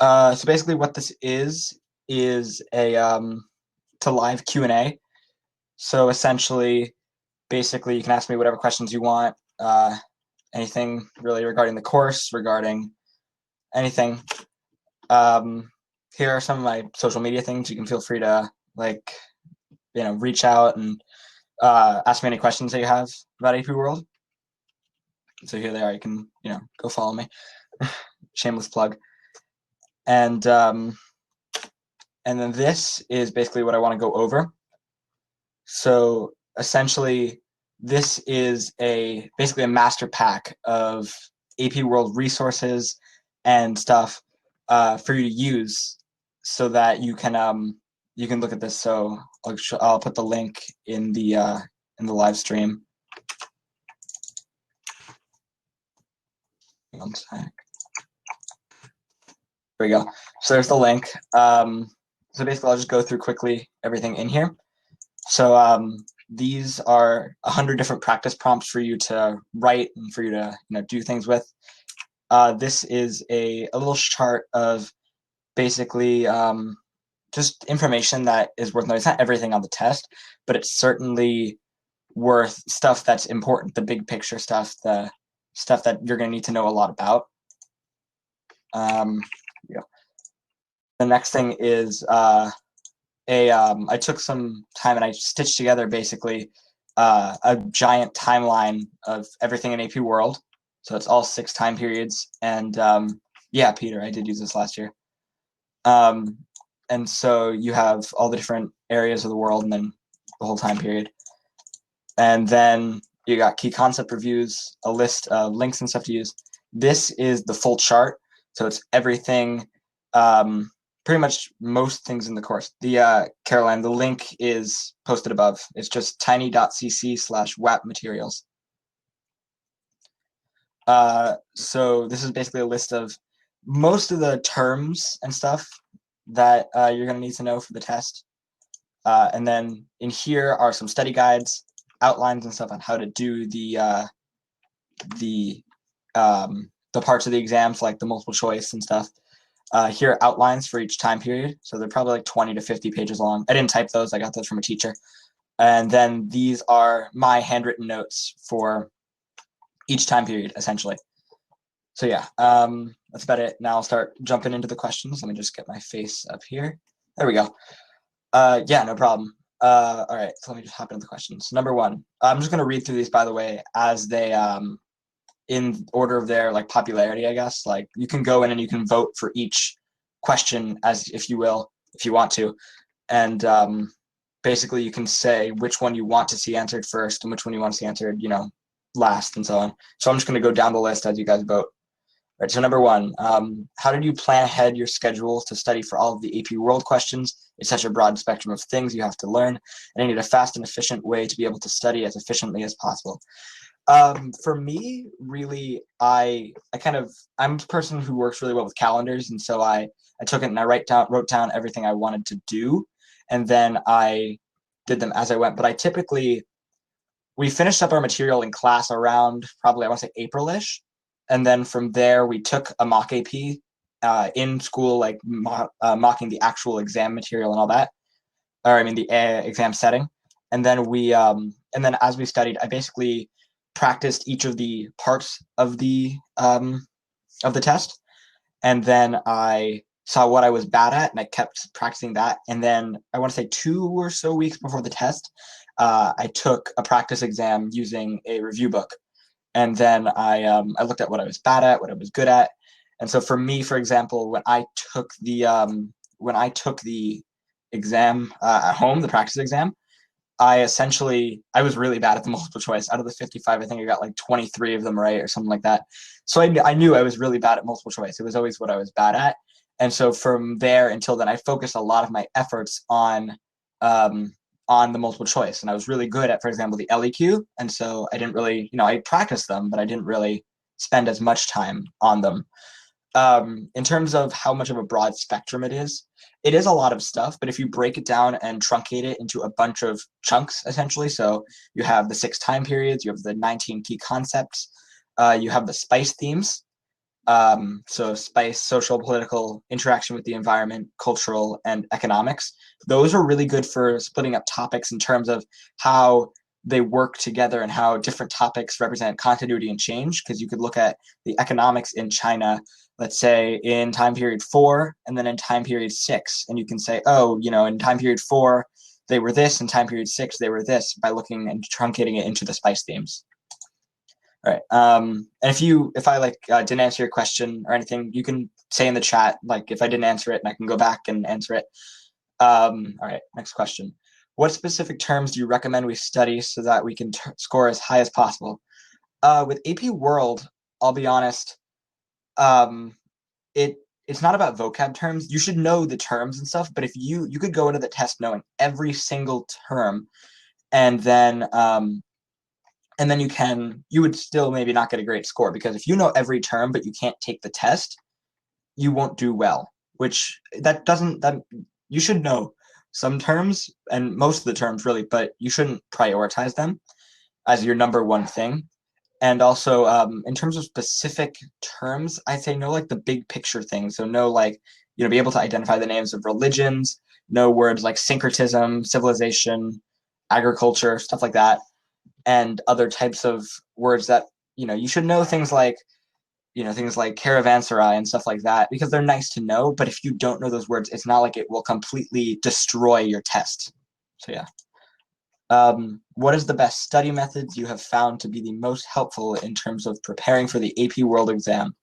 So basically what this is a to live Q&A. So essentially, basically you can ask me whatever questions you want, anything really regarding the course, regarding anything. Here are some of my social media things. You can feel free to reach out and ask me any questions that you have about AP World. So here they are. You can go follow me. Shameless plug. And then this is basically what I want to go over. So essentially, this is basically a master pack of AP World resources and stuff for you to use, so that you can look at this. So I'll put the link in the live stream. One sec. There we go. So there's the link. So basically, I'll just go through quickly everything in here. So these are 100 different practice prompts for you to write and for you to do things with. This is a little chart of basically just information that is worth knowing. It's not everything on the test, but it's certainly worth stuff that's important, the big picture stuff, the stuff that you're going to need to know a lot about. Yeah. The next thing is I took some time and I stitched together basically a giant timeline of everything in AP World. So it's all 6 time periods. And yeah, Peter, I did use this last year. And so you have all the different areas of the world and then the whole time period. And then you got key concept reviews, a list of links and stuff to use. This is the full chart. So it's everything, pretty much most things in the course. Caroline, the link is posted above. It's just tiny.cc/WAP materials. So this is basically a list of most of the terms and stuff that you're going to need to know for the test. And then in here are some study guides, outlines and stuff on how to do the parts of the exams, like the multiple choice and stuff. Here are outlines for each time period. So they're probably like 20 to 50 pages long. I didn't type those. I got those from a teacher. And then these are my handwritten notes for each time period, essentially. So yeah, that's about it. Now I'll start jumping into the questions. Let me just get my face up here. There we go. Yeah, no problem. All right, so let me just hop into the questions. Number 1, I'm just going to read through these, by the way, as they in order of their popularity, I guess. Like, you can go in and you can vote for each question as if you will, if you want to. And basically you can say which one you want to see answered first and which one you want to see answered, last, and so on. So I'm just going to go down the list as you guys vote. All right, so number 1, how did you plan ahead your schedule to study for all of the AP World questions? It's such a broad spectrum of things you have to learn, and I need a fast and efficient way to be able to study as efficiently as possible. For me, really, I'm a person who works really well with calendars, and so I took it and I wrote down everything I wanted to do, and then I did them as I went. But we finished up our material in class around probably, I want to say, April-ish. And then from there, we took a mock AP in school, mocking the actual exam material and all that, or I mean the exam setting. And then and then as we studied, I basically practiced each of the parts of the test, and then I saw what I was bad at, and I kept practicing that. And then I want to say 2 or so weeks before the test, I took a practice exam using a review book. And then I looked at what I was bad at, what I was good at. And so for me, for example, when I took the exam at home, the practice exam, I was really bad at the multiple choice. Out of the 55, I think I got like 23 of them right or something like that. So I knew I was really bad at multiple choice. It was always what I was bad at. And so from there until then, I focused a lot of my efforts on the multiple choice. And I was really good at, for example, the LEQ. And so I didn't really, I practiced them, but I didn't really spend as much time on them. In terms of how much of a broad spectrum it is a lot of stuff, but if you break it down and truncate it into a bunch of chunks, essentially, so you have the 6 time periods, you have the 19 key concepts, you have the spice themes, So spice, social, political, interaction with the environment, cultural, and economics. Those are really good for splitting up topics in terms of how they work together and how different topics represent continuity and change. Because you could look at the economics in China, let's say in time period 4, and then in time period 6. And you can say, oh, in time period 4, they were this, in time period 6, they were this, by looking and truncating it into the spice themes. All right. And if I didn't answer your question or anything, you can say in the chat, like if I didn't answer it, and I can go back and answer it. All right. Next question. What specific terms do you recommend we study so that we can score as high as possible? With AP World, I'll be honest, it's not about vocab terms. You should know the terms and stuff, but if you could go into the test knowing every single term, and then you would still maybe not get a great score, because if you know every term but you can't take the test, you won't do well. Which that you should know some terms and most of the terms really, but you shouldn't prioritize them as your number one thing. And also, in terms of specific terms, I'd say know like the big picture things. So know be able to identify the names of religions, know words like syncretism, civilization, agriculture, stuff like that, and other types of words that you should know things like caravanserai and stuff like that, because they're nice to know. But if you don't know those words, it's not like it will completely destroy your test. So yeah. What is the best study methods you have found to be the most helpful in terms of preparing for the AP World exam?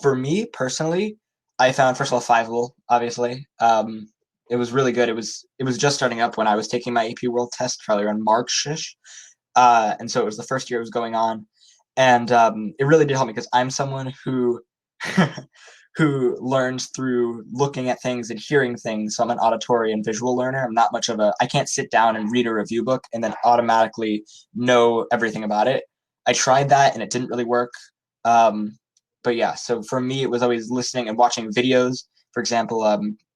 For me personally, I found, first of all, Fiveable, obviously. It was really good. It was just starting up when I was taking my AP World test, probably around March-ish. And so it was the first year it was going on. And it really did help me, because I'm someone who who learns through looking at things and hearing things. So I'm an auditory and visual learner. I'm not much of I can't sit down and read a review book and then automatically know everything about it. I tried that and it didn't really work. But yeah, so for me, it was always listening and watching videos. For example,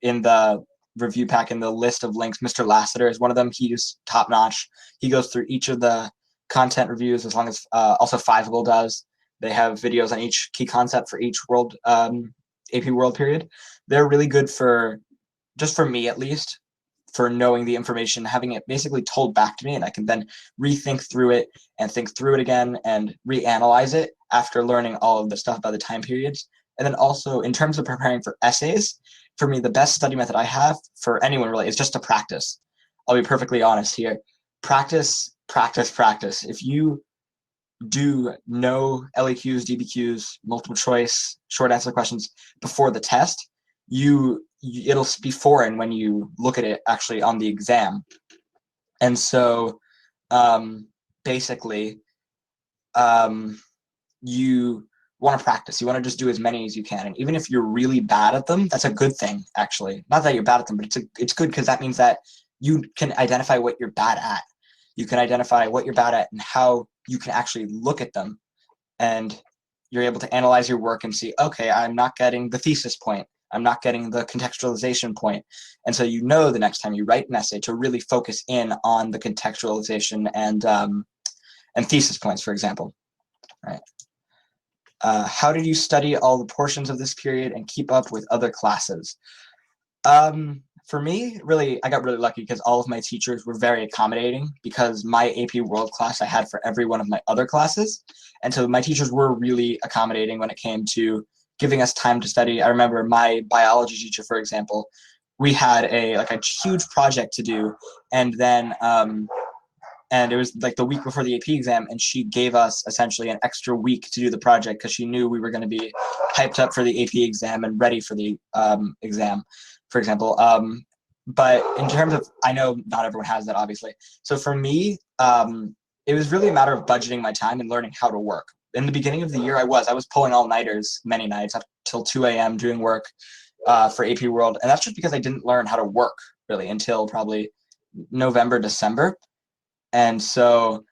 in the review pack, in the list of links, Mr. Lassiter is one of them. He's top notch. He goes through each of the content reviews, as long as also Fiveable does. They have videos on each key concept for each world AP World period. They're really good for, just for me at least, for knowing the information, having it basically told back to me, and I can then rethink through it and think through it again and reanalyze it after learning all of the stuff about the time periods. And then also, in terms of preparing for essays, for me, the best study method I have for anyone really is just to practice. I'll be perfectly honest here. Practice, practice, practice. If you do know LEQs, DBQs, multiple choice, short answer questions before the test, it'll be foreign when you look at it actually on the exam. And so basically, you want to practice. You want to just do as many as you can. And even if you're really bad at them, that's a good thing, actually. Not that you're bad at them, but it's good, because that means that you can identify what you're bad at. You can identify what you're bad at and how you can actually look at them. And you're able to analyze your work and see, okay, I'm not getting the thesis point. I'm not getting the contextualization point. And so the next time you write an essay to really focus in on the contextualization and thesis points, for example. All right. How did you study all the portions of this period and keep up with other classes? For me, really, I got really lucky because all of my teachers were very accommodating, because my AP World class I had for every one of my other classes. And so my teachers were really accommodating when it came to giving us time to study. I remember my biology teacher, for example, we had a huge project to do, and then and it was like the week before the AP exam, and she gave us essentially an extra week to do the project, because she knew we were going to be hyped up for the AP exam and ready for the exam, for example. But in terms of, I know not everyone has that, obviously. So for me, it was really a matter of budgeting my time and learning how to work. In the beginning of the year, I was pulling all-nighters many nights up till 2 a.m. doing work for AP World. And that's just because I didn't learn how to work really until probably November, December. And so,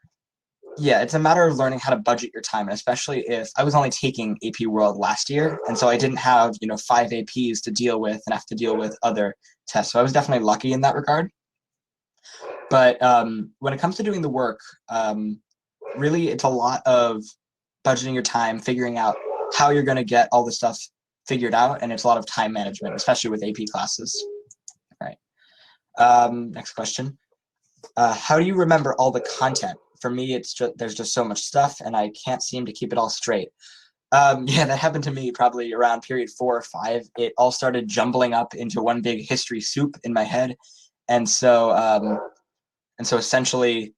yeah, it's a matter of learning how to budget your time, and especially if I was only taking AP World last year, and so I didn't have 5 APs to deal with and have to deal with other tests. So I was definitely lucky in that regard. But when it comes to doing the work, really it's a lot of budgeting your time, figuring out how you're going to get all this stuff figured out, and it's a lot of time management, especially with AP classes. All right. Next question. How do you remember all the content? For me, it's just there's just so much stuff, and I can't seem to keep it all straight. Yeah, that happened to me probably around period 4 or 5. It all started jumbling up into one big history soup in my head, and so essentially,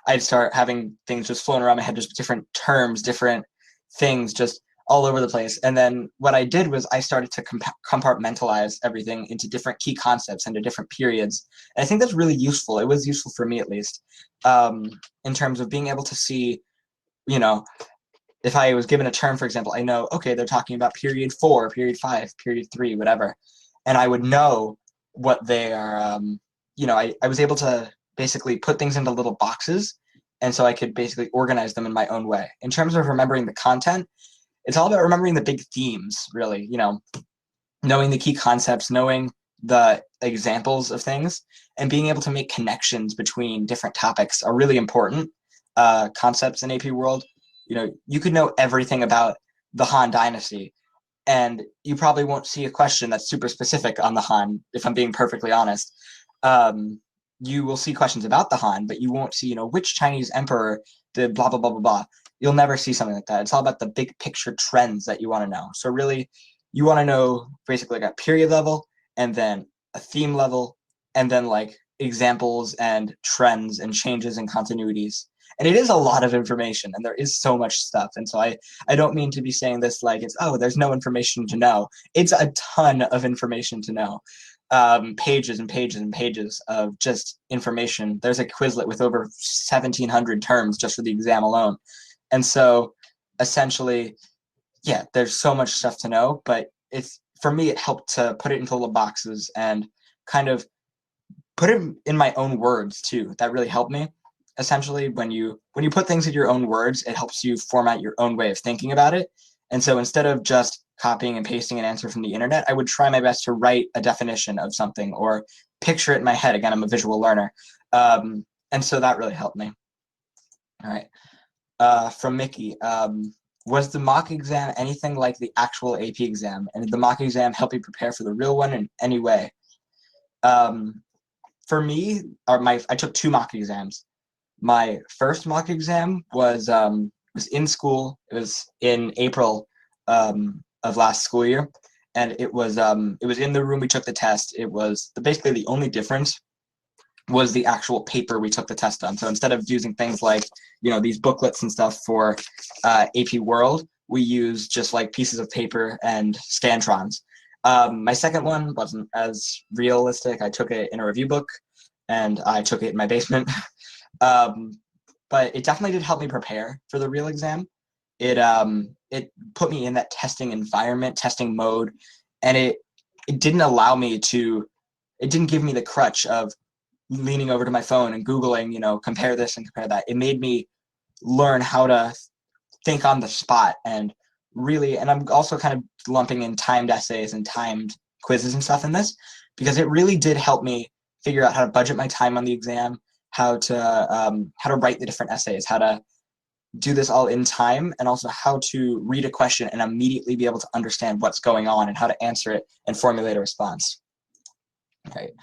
I'd start having things just floating around my head, just different terms, different things, just all over the place. And then what I did was I started to compartmentalize everything into different key concepts, into different periods. And I think that's really useful. It was useful for me, at least, in terms of being able to see, you know, if I was given a term, for example, I know, okay, they're talking about period 4, period 5, period 3, whatever. And I would know what they are, I was able to basically put things into little boxes. And so I could basically organize them in my own way. In terms of remembering the content, it's all about remembering the big themes, really, knowing the key concepts, knowing the examples of things, and being able to make connections between different topics are really important concepts in AP World. You could know everything about the Han Dynasty, and you probably won't see a question that's super specific on the Han, if I'm being perfectly honest. You will see questions about the Han, but you won't see, which Chinese emperor did blah, blah, blah, blah, blah. You'll never see something like that. It's all about the big picture trends that you want to know. So really, you want to know basically like a period level, and then a theme level, and then like examples and trends and changes and continuities. And it is a lot of information, and there is so much stuff. And so I don't mean to be saying this like it's, oh, there's no information to know. It's a ton of information to know. Pages and pages and pages of just information. There's a Quizlet with over 1,700 terms just for the exam alone. And so essentially, yeah, there's so much stuff to know, but for me, it helped to put it into little boxes and kind of put it in my own words too. That really helped me. Essentially, when you put things in your own words, it helps you format your own way of thinking about it. And so instead of just copying and pasting an answer from the internet, I would try my best to write a definition of something or picture it in my head. Again, I'm a visual learner. And so that really helped me. All right. From Mickey, was the mock exam anything like the actual AP exam? And did the mock exam help you prepare for the real one in any way? For me, I took 2 mock exams. My first mock exam was in school. It was in April of last school year, and it was in the room we took the test. It was basically the only difference was the actual paper we took the test on. So instead of using things like these booklets and stuff for AP World, we used just like pieces of paper and Scantrons. My second one wasn't as realistic. I took it in a review book, and I took it in my basement. But it definitely did help me prepare for the real exam. It put me in that testing environment, testing mode, and it didn't allow me to. It didn't give me the crutch of leaning over to my phone and Googling, compare this and compare that. It made me learn how to think on the spot and really. And I'm also kind of lumping in timed essays and timed quizzes and stuff in this because it really did help me figure out how to budget my time on the exam. How to write the different essays, how to do this all in time, and also how to read a question and immediately be able to understand what's going on and how to answer it and formulate a response. Right.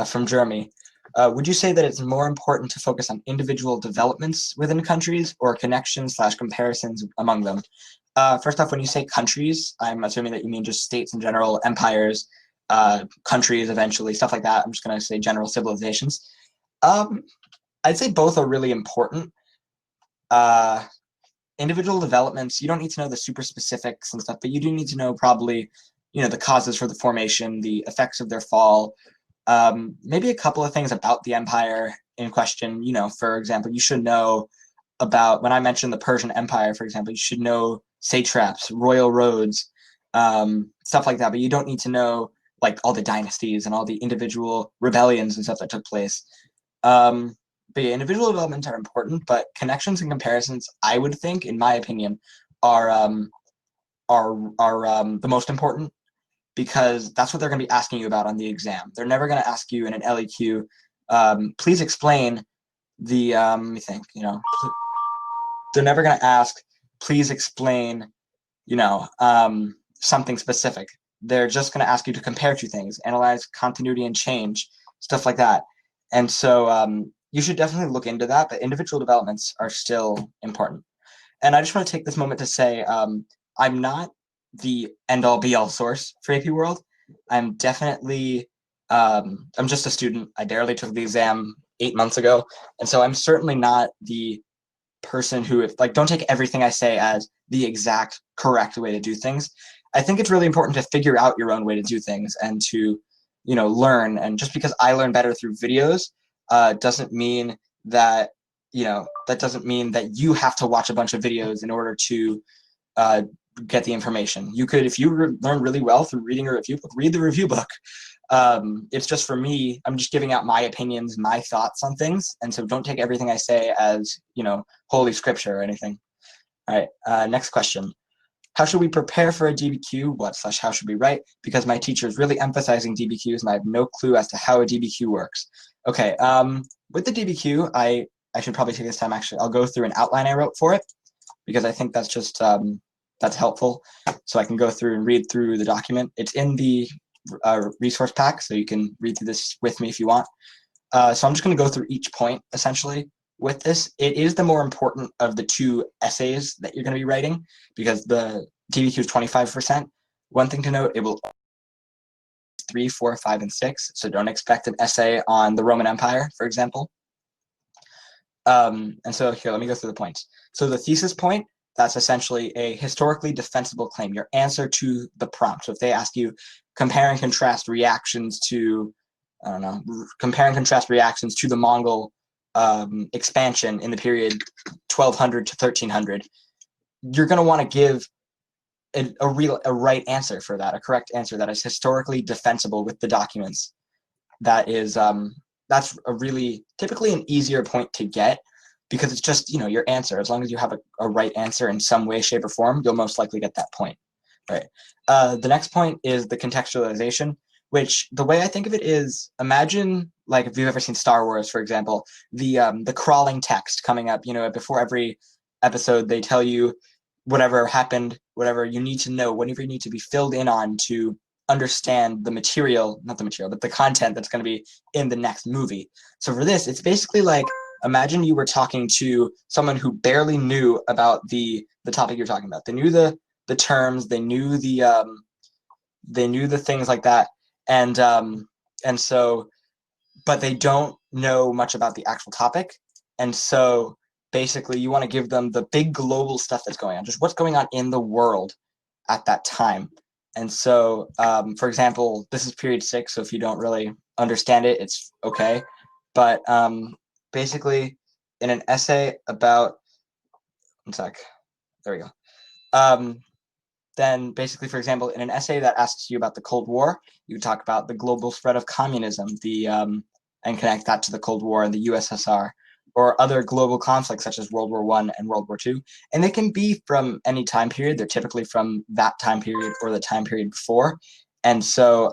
From Jeremy, would you say that it's more important to focus on individual developments within countries or connections/comparisons among them? First off, when you say countries, I'm assuming that you mean just states in general, empires, countries eventually, stuff like that. I'm just going to say general civilizations. I'd say both are really important. Individual developments, you don't need to know the super specifics and stuff, but you do need to know probably, the causes for the formation, the effects of their fall, maybe a couple of things about the empire in question. For example, you should know about, when I mentioned the Persian Empire, for example, you should know satraps, royal roads, stuff like that, but you don't need to know like all the dynasties and all the individual rebellions and stuff that took place. But yeah, individual developments are important, but connections and comparisons, I would think, in my opinion, are the most important because that's what they're going to be asking you about on the exam. They're never going to ask you in an LEQ, please explain the, let me think, they're never going to ask, please explain something specific. They're just going to ask you to compare two things, analyze continuity and change, stuff like that. And so you should definitely look into that, but individual developments are still important. And I just want to take this moment to say I'm not the end-all be-all source for AP World. I'm definitely, I'm just a student. I barely took the exam 8 months ago. And so I'm certainly not the person who, don't take everything I say as the exact correct way to do things. I think it's really important to figure out your own way to do things and to, learn. And just because I learn better through videos doesn't mean that, that doesn't mean that you have to watch a bunch of videos in order to get the information. You could, if you learn really well through reading a review book, read the review book. It's just, for me, I'm just giving out my opinions, my thoughts on things. And so don't take everything I say as, holy scripture or anything. All right, next question. How should we prepare for a DBQ? How should we write? Because my teacher is really emphasizing DBQs and I have no clue as to how a DBQ works. Okay, with the DBQ, I should probably take this time, actually. I'll go through an outline I wrote for it because I think that's just, that's helpful. So I can go through and read through the document. It's in the resource pack, so you can read through this with me if you want. So I'm just going to go through each point, essentially, with this. It is the more important of the two essays that you're going to be writing because the DBQ is 25%. One thing to note, it will 3, 4, 5, and 6. So don't expect an essay on the Roman Empire, for example. And so here, let me go through the points. So the thesis point, that's essentially a historically defensible claim, your answer to the prompt. So if they ask you, compare and contrast reactions to, compare and contrast reactions to the Mongol expansion in the period 1200 to 1300, you're going to want to give a right answer for that, a correct answer that is historically defensible with the documents. That is, that's a really typically an easier point to get because it's just, your answer. As long as you have a right answer in some way, shape, or form, you'll most likely get that point. Right. The next point is the contextualization, which the way I think of it is, imagine, like, if you've ever seen Star Wars, for example, the crawling text coming up, before every episode, they tell you whatever happened, whatever you need to know, whatever you need to be filled in on to understand the material, not the material, but the content that's going to be in the next movie. So for this, it's basically like, imagine you were talking to someone who barely knew about the topic you're talking about. They knew the terms, they knew the things like that, and so, but they don't know much about the actual topic. And so basically you want to give them the big global stuff that's going on, just what's going on in the world at that time. And so, for example, this is period 6, so if you don't really understand it, it's okay. But basically, in an essay about, one sec, there we go. Then basically, for example, in an essay that asks you about the Cold War, you talk about the global spread of communism, and connect that to the Cold War and the USSR, or other global conflicts such as World War I and World War II. And they can be from any time period. They're typically from that time period or the time period before. And so,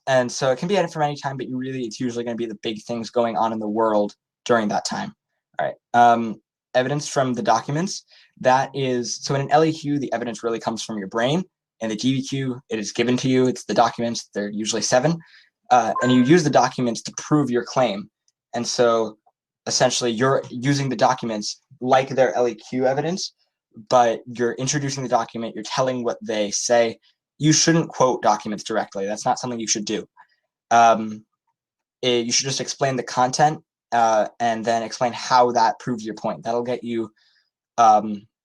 and so it can be from any time, but it's usually going to be the big things going on in the world during that time. All right. Evidence from the documents. That is, so in an LEQ, the evidence really comes from your brain. In the DBQ, it is given to you. It's the documents. They're usually 7. And you use the documents to prove your claim. And so essentially you're using the documents like their LEQ evidence, but you're introducing the document, you're telling what they say. You shouldn't quote documents directly. That's not something you should do. You should just explain the content and then explain how that proves your point. That'll get you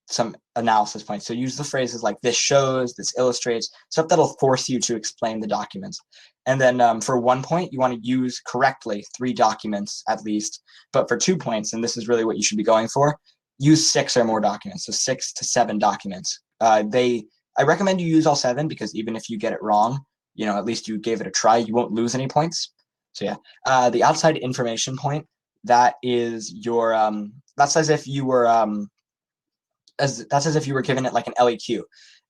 some analysis points. So use the phrases like this shows, this illustrates, stuff that'll force you to explain the documents. And then for 1 point, you want to use correctly 3 documents at least. But for 2 points, and this is really what you should be going for, use 6 or more documents. So 6 to 7 documents. I recommend you use all 7 because even if you get it wrong, at least you gave it a try. You won't lose any points. So yeah, the outside information point, that is your, that's as if you were, that's as if you were given it like an LEQ.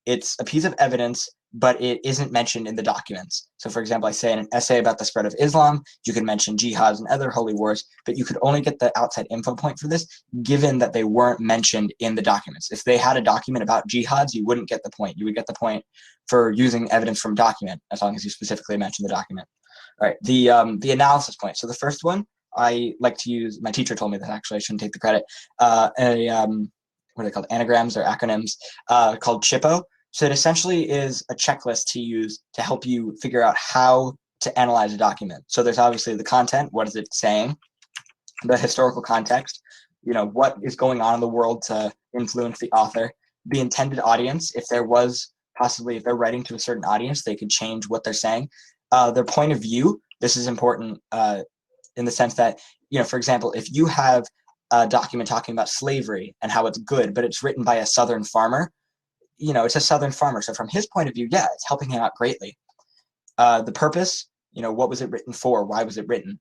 it's a piece of evidence, but it isn't mentioned in the documents. So for example, I say in an essay about the spread of Islam, you can mention jihads and other holy wars, but you could only get the outside info point for this given that they weren't mentioned in the documents. If they had a document about jihads, you wouldn't get the point. You would get the point for using evidence from document, as long as you specifically mention the document. All right, the analysis point. So the first one, I like to use, my teacher told me that actually I shouldn't take the credit, what are they called, anagrams or acronyms, called CHIPO. So it essentially is a checklist to use to help you figure out how to analyze a document. So there's obviously the content, what is it saying, the historical context, what is going on in the world to influence the author, the intended audience, if they're writing to a certain audience, they could change what they're saying, their point of view. This is important in the sense that, for example, if you have a document talking about slavery and how it's good, but it's written by a Southern farmer, it's a Southern farmer. So from his point of view, yeah, it's helping him out greatly. The purpose, what was it written for? Why was it written?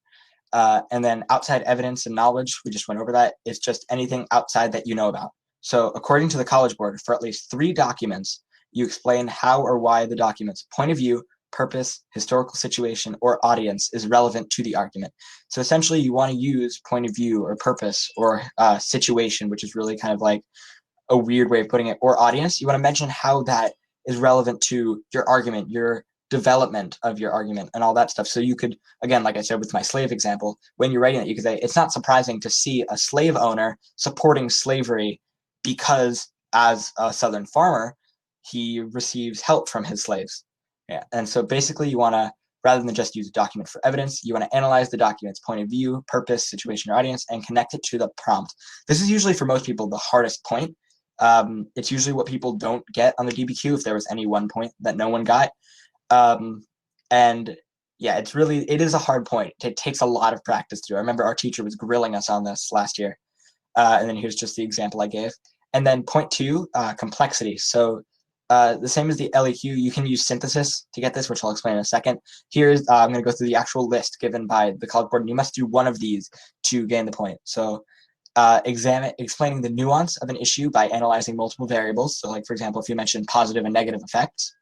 And then outside evidence and knowledge, we just went over that. It's just anything outside that you know about. So according to the College Board, for at least 3 documents, you explain how or why the document's point of view, purpose, historical situation, or audience is relevant to the argument. So essentially, you want to use point of view or purpose or situation, which is really kind of like a weird way of putting it, or audience. You want to mention how that is relevant to your argument, your development of your argument, and all that stuff. So you could, again, like I said with my slave example, when you're writing it, you could say, it's not surprising to see a slave owner supporting slavery because as a Southern farmer, he receives help from his slaves. Yeah. And so basically you want to, rather than just use a document for evidence, you want to analyze the document's point of view, purpose, situation, or audience, and connect it to the prompt. This is usually for most people the hardest point. It's usually what people don't get on the DBQ if there was any one point that no one got. And yeah, it is a hard point. It takes a lot of practice to do. I remember our teacher was grilling us on this last year. And then here's just the example I gave. And then point 2, complexity. So the same as the LEQ, you can use synthesis to get this, which I'll explain in a second. Here's, I'm going to go through the actual list given by the College Board, and you must do one of these to gain the point. So explaining the nuance of an issue by analyzing multiple variables. So like, for example, if you mentioned positive and negative effects,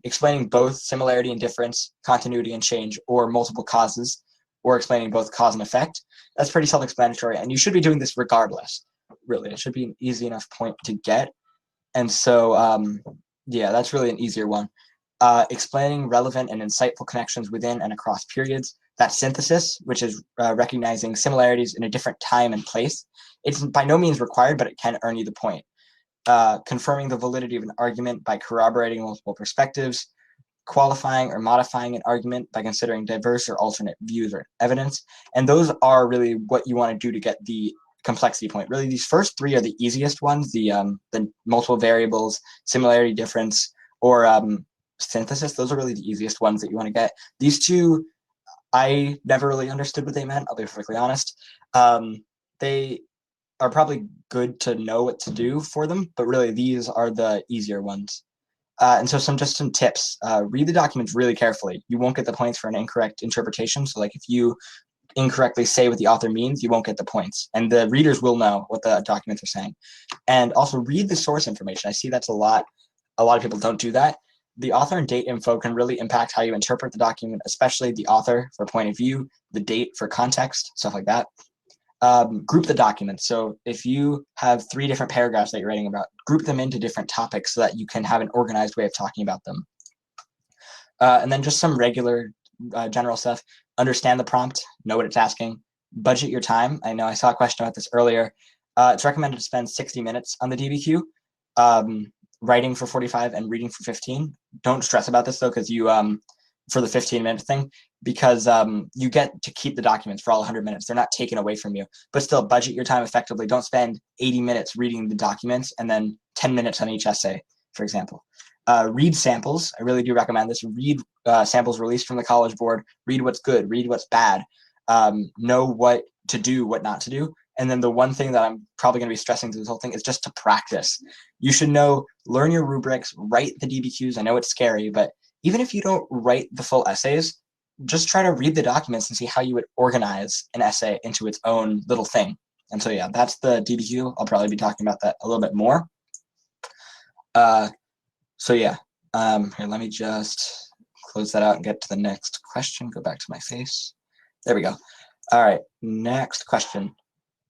explaining both similarity and difference, continuity and change, or multiple causes, or explaining both cause and effect. That's pretty self-explanatory, and you should be doing this regardless, really. It should be an easy enough point to get. And so, yeah, that's really an easier one. Explaining relevant and insightful connections within and across periods. That synthesis, which is recognizing similarities in a different time and place. It's by no means required, but it can earn you the point. Confirming the validity of an argument by corroborating multiple perspectives. Qualifying or modifying an argument by considering diverse or alternate views or evidence. And those are really what you want to do to get the complexity point. Really, these first 3 are the easiest ones, the multiple variables, similarity, difference, or synthesis. Those are really the easiest ones that you want to get. These 2, I never really understood what they meant, I'll be perfectly honest. They are probably good to know what to do for them, but really these are the easier ones. And so some tips. Read the documents really carefully. You won't get the points for an incorrect interpretation. So like if you incorrectly say what the author means, you won't get the points. And the readers will know what the documents are saying. And also read the source information. I see that's a lot of people don't do that. The author and date info can really impact how you interpret the document, especially the author for point of view, the date for context, stuff like that. Group the documents. So if you have 3 different paragraphs that you're writing about, group them into different topics so that you can have an organized way of talking about them. And then just some regular general stuff. Understand the prompt, know what it's asking, budget your time. I know I saw a question about this earlier. It's recommended to spend 60 minutes on the DBQ, writing for 45 and reading for 15. Don't stress about this though, because you, for the 15-minute thing, because you get to keep the documents for all 100 minutes. They're not taken away from you, but still budget your time effectively. Don't spend 80 minutes reading the documents and then 10 minutes on each essay, for example. Read samples. I really do recommend this. Read samples released from the College Board. Read what's good. Read what's bad. Know what to do, what not to do. And then the one thing that I'm probably going to be stressing through this whole thing is just to practice. You should learn your rubrics, write the DBQs. I know it's scary, but even if you don't write the full essays, just try to read the documents and see how you would organize an essay into its own little thing. And so, yeah, that's the DBQ. I'll probably be talking about that a little bit more. So yeah, here, let me just close that out and get to the next question. Go back to my face. There we go. All right, next question.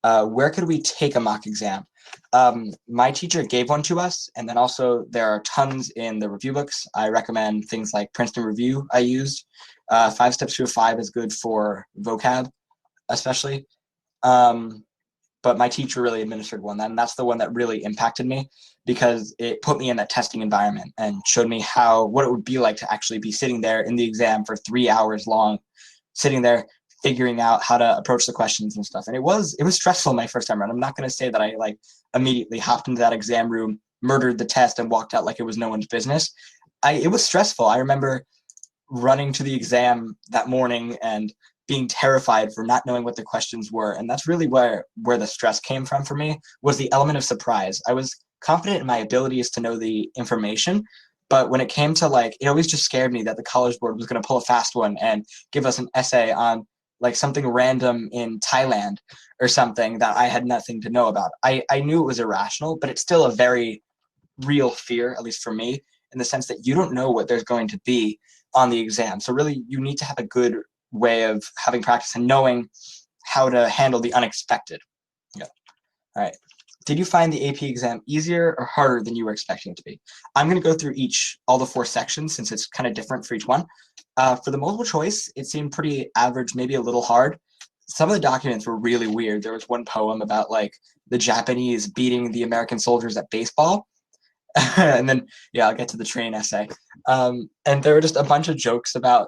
Where could we take a mock exam? My teacher gave one to us, and then also there are tons in the review books. I recommend things like Princeton Review I used. 5 Steps to a 5 is good for vocab, especially. But my teacher really administered one, and that's the one that really impacted me because it put me in that testing environment and showed me what it would be like to actually be sitting there in the exam for 3 hours long, sitting there figuring out how to approach the questions and stuff. And it was stressful my first time around. I'm not going to say that I like immediately hopped into that exam room, murdered the test, and walked out like it was no one's business. It was stressful. I remember running to the exam that morning and being terrified for not knowing what the questions were. And that's really where the stress came from for me, was the element of surprise. I was confident in my abilities to know the information, but when it came to like, it always just scared me that the College Board was going to pull a fast one and give us an essay on like something random in Thailand or something that I had nothing to know about. I knew it was irrational, but it's still a very real fear, at least for me, in the sense that you don't know what there's going to be on the exam. So really, you need to have a good way of having practice and knowing how to handle the unexpected. Yeah. All right. Did you find the AP exam easier or harder than you were expecting it to be? I'm going to go through all the 4 sections since it's kind of different for each one. For the multiple choice, it seemed pretty average, maybe a little hard. Some of the documents were really weird. There was one poem about like the Japanese beating the American soldiers at baseball. And then, yeah, I'll get to the train essay. And there were just a bunch of jokes about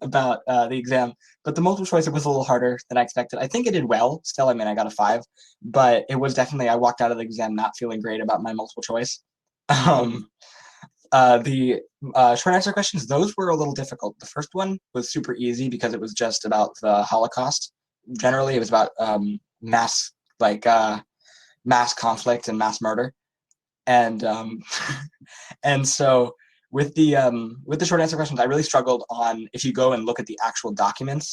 about the exam, but the multiple choice, it was a little harder than I expected. I think it did well still. I mean, I got a 5, but it was definitely, I walked out of the exam not feeling great about my multiple choice. The short answer questions, those were a little difficult. The first one was super easy because it was just about the Holocaust. Generally, it was about mass conflict and mass murder, and and so with the short answer questions, I really struggled on, if you go and look at the actual document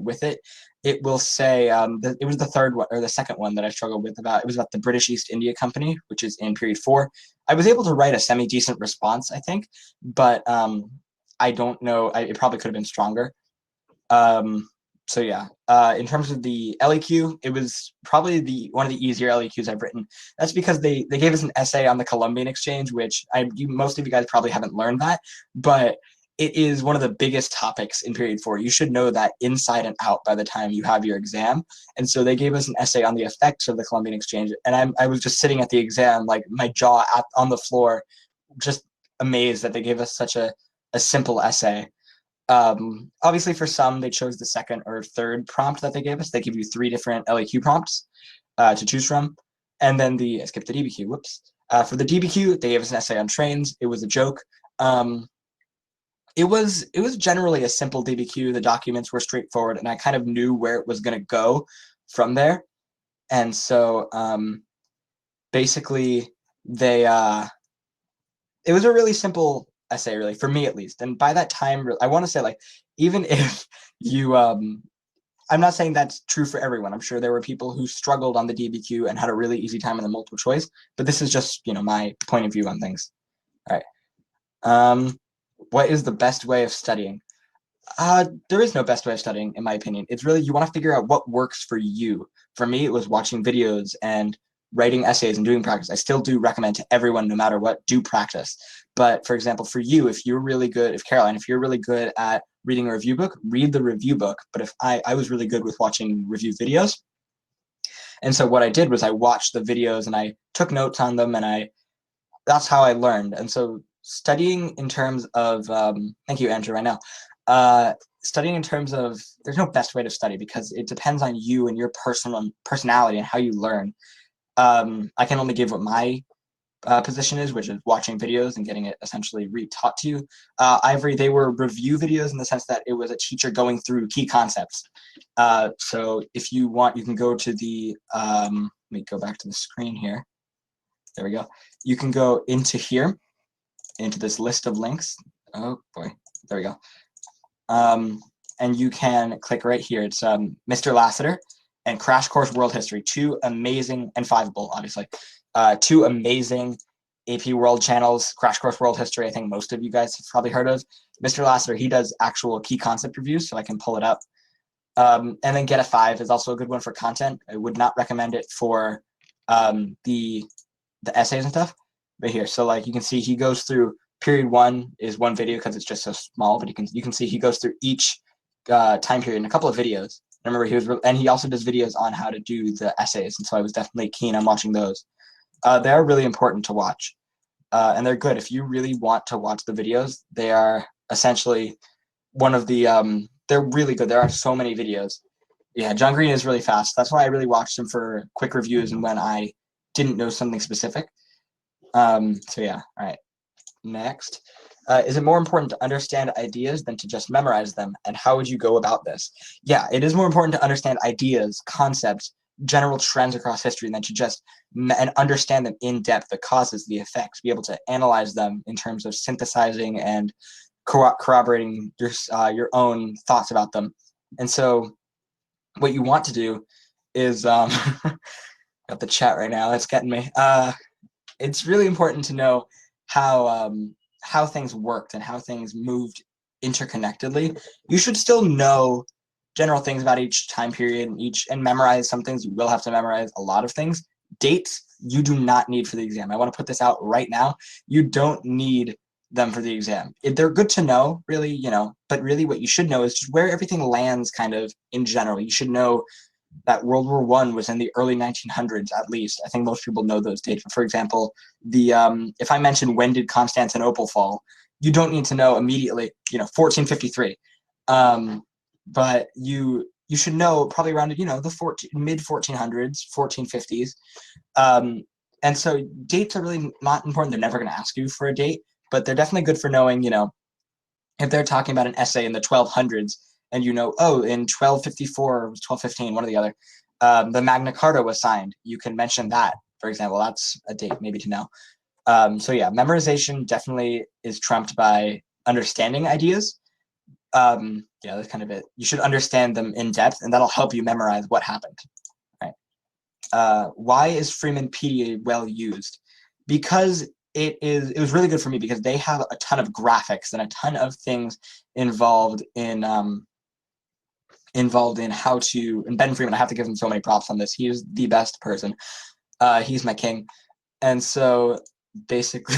with it, it will say it was the third one or the second one that I struggled with. It was about the British East India Company, which is in period 4. I was able to write a semi-decent response, I think, but I don't know. It probably could have been stronger. So yeah, in terms of the LEQ, it was probably one of the easier LEQs I've written. That's because they gave us an essay on the Columbian Exchange, which most of you guys probably haven't learned that, but it is one of the biggest topics in period 4. You should know that inside and out by the time you have your exam. And so they gave us an essay on the effects of the Columbian Exchange, and I was just sitting at the exam, like my jaw on the floor, just amazed that they gave us such a simple essay. Obviously, for some, they chose the second or third prompt that they gave us. They give you 3 different LEQ prompts to choose from. And then I skipped the DBQ, whoops. For the DBQ, they gave us an essay on trains. It was a joke. It was generally a simple DBQ. The documents were straightforward, and I kind of knew where it was going to go from there. And so basically, it was a really simple essay, really, for me at least. And by that time, I want to say, like, even if you I'm not saying that's true for everyone. I'm sure there were people who struggled on the DBQ and had a really easy time in the multiple choice, but this is just, my point of view on things. All right. What is the best way of studying? There is no best way of studying, in my opinion. It's really, you want to figure out what works for you. For me, it was watching videos and writing essays and doing practice. I still do recommend to everyone, no matter what, do practice. But for example, for you, if you're really good at reading a review book, read the review book. But if I was really good with watching review videos. And so what I did was I watched the videos and I took notes on them, and that's how I learned. And so studying in terms of, thank you, Andrew, I know. Studying in terms of, there's no best way to study because it depends on you and your personality and how you learn. I can only give what my position is, which is watching videos and getting it essentially retaught to you. Ivory, they were review videos in the sense that it was a teacher going through key concepts. So if you want, you can go to the, let me go back to the screen here. There we go. You can go into here, into this list of links. Oh boy, there we go. And you can click right here. It's Mr. Lassiter and Crash Course World History, 2 amazing, and Fiveable, obviously, 2 amazing AP World channels, Crash Course World History, I think most of you guys have probably heard of. Mr. Lassiter, he does actual key concept reviews, so I can pull it up. And then Get a 5 is also a good one for content. I would not recommend it for the essays and stuff. But here, so like you can see, he goes through period 1 is one video because it's just so small, but you can see he goes through each time period in a couple of videos. I remember and he also does videos on how to do the essays, and so I was definitely keen on watching those. They're really important to watch, and they're good. If you really want to watch the videos, they are essentially one of the, they're really good. There are so many videos. Yeah, John Green is really fast. That's why I really watched him for quick reviews and when I didn't know something specific. So yeah, all right. Next. Is it more important to understand ideas than to just memorize them? And how would you go about this? Yeah, it is more important to understand ideas, concepts, general trends across history than to just and understand them in depth, the causes, the effects, be able to analyze them in terms of synthesizing and corroborating your own thoughts about them. And so what you want to do is, got the chat right now, that's getting me. It's really important to know how things worked and how things moved interconnectedly. You should still know general things about each time period and memorize some things. You will have to memorize a lot of things. Dates you do not need for the exam. I want to put this out right now. You don't need them for the exam. They're good to know, really, but really what you should know is just where everything lands kind of in general. You should know that World War I was in the early 1900s, at least. I think most people know those dates. But for example, if I mention when did Constantinople fall, you don't need to know immediately, 1453. But you should know probably around, the mid 1400s, 1450s. And so dates are really not important. They're never going to ask you for a date, but they're definitely good for knowing, if they're talking about an essay in the 1200s, and in 1254 or 1215, one or the other, the Magna Carta was signed. You can mention that, for example. That's a date maybe to know. So yeah, memorization definitely is trumped by understanding ideas. Yeah, that's kind of it. You should understand them in depth, and that'll help you memorize what happened. Right. Why is Freemanpedia well used? Because it was really good for me because they have a ton of graphics and a ton of things involved in how to, and Ben Freeman, I have to give him so many props on this. He is the best person. He's my king. And so basically,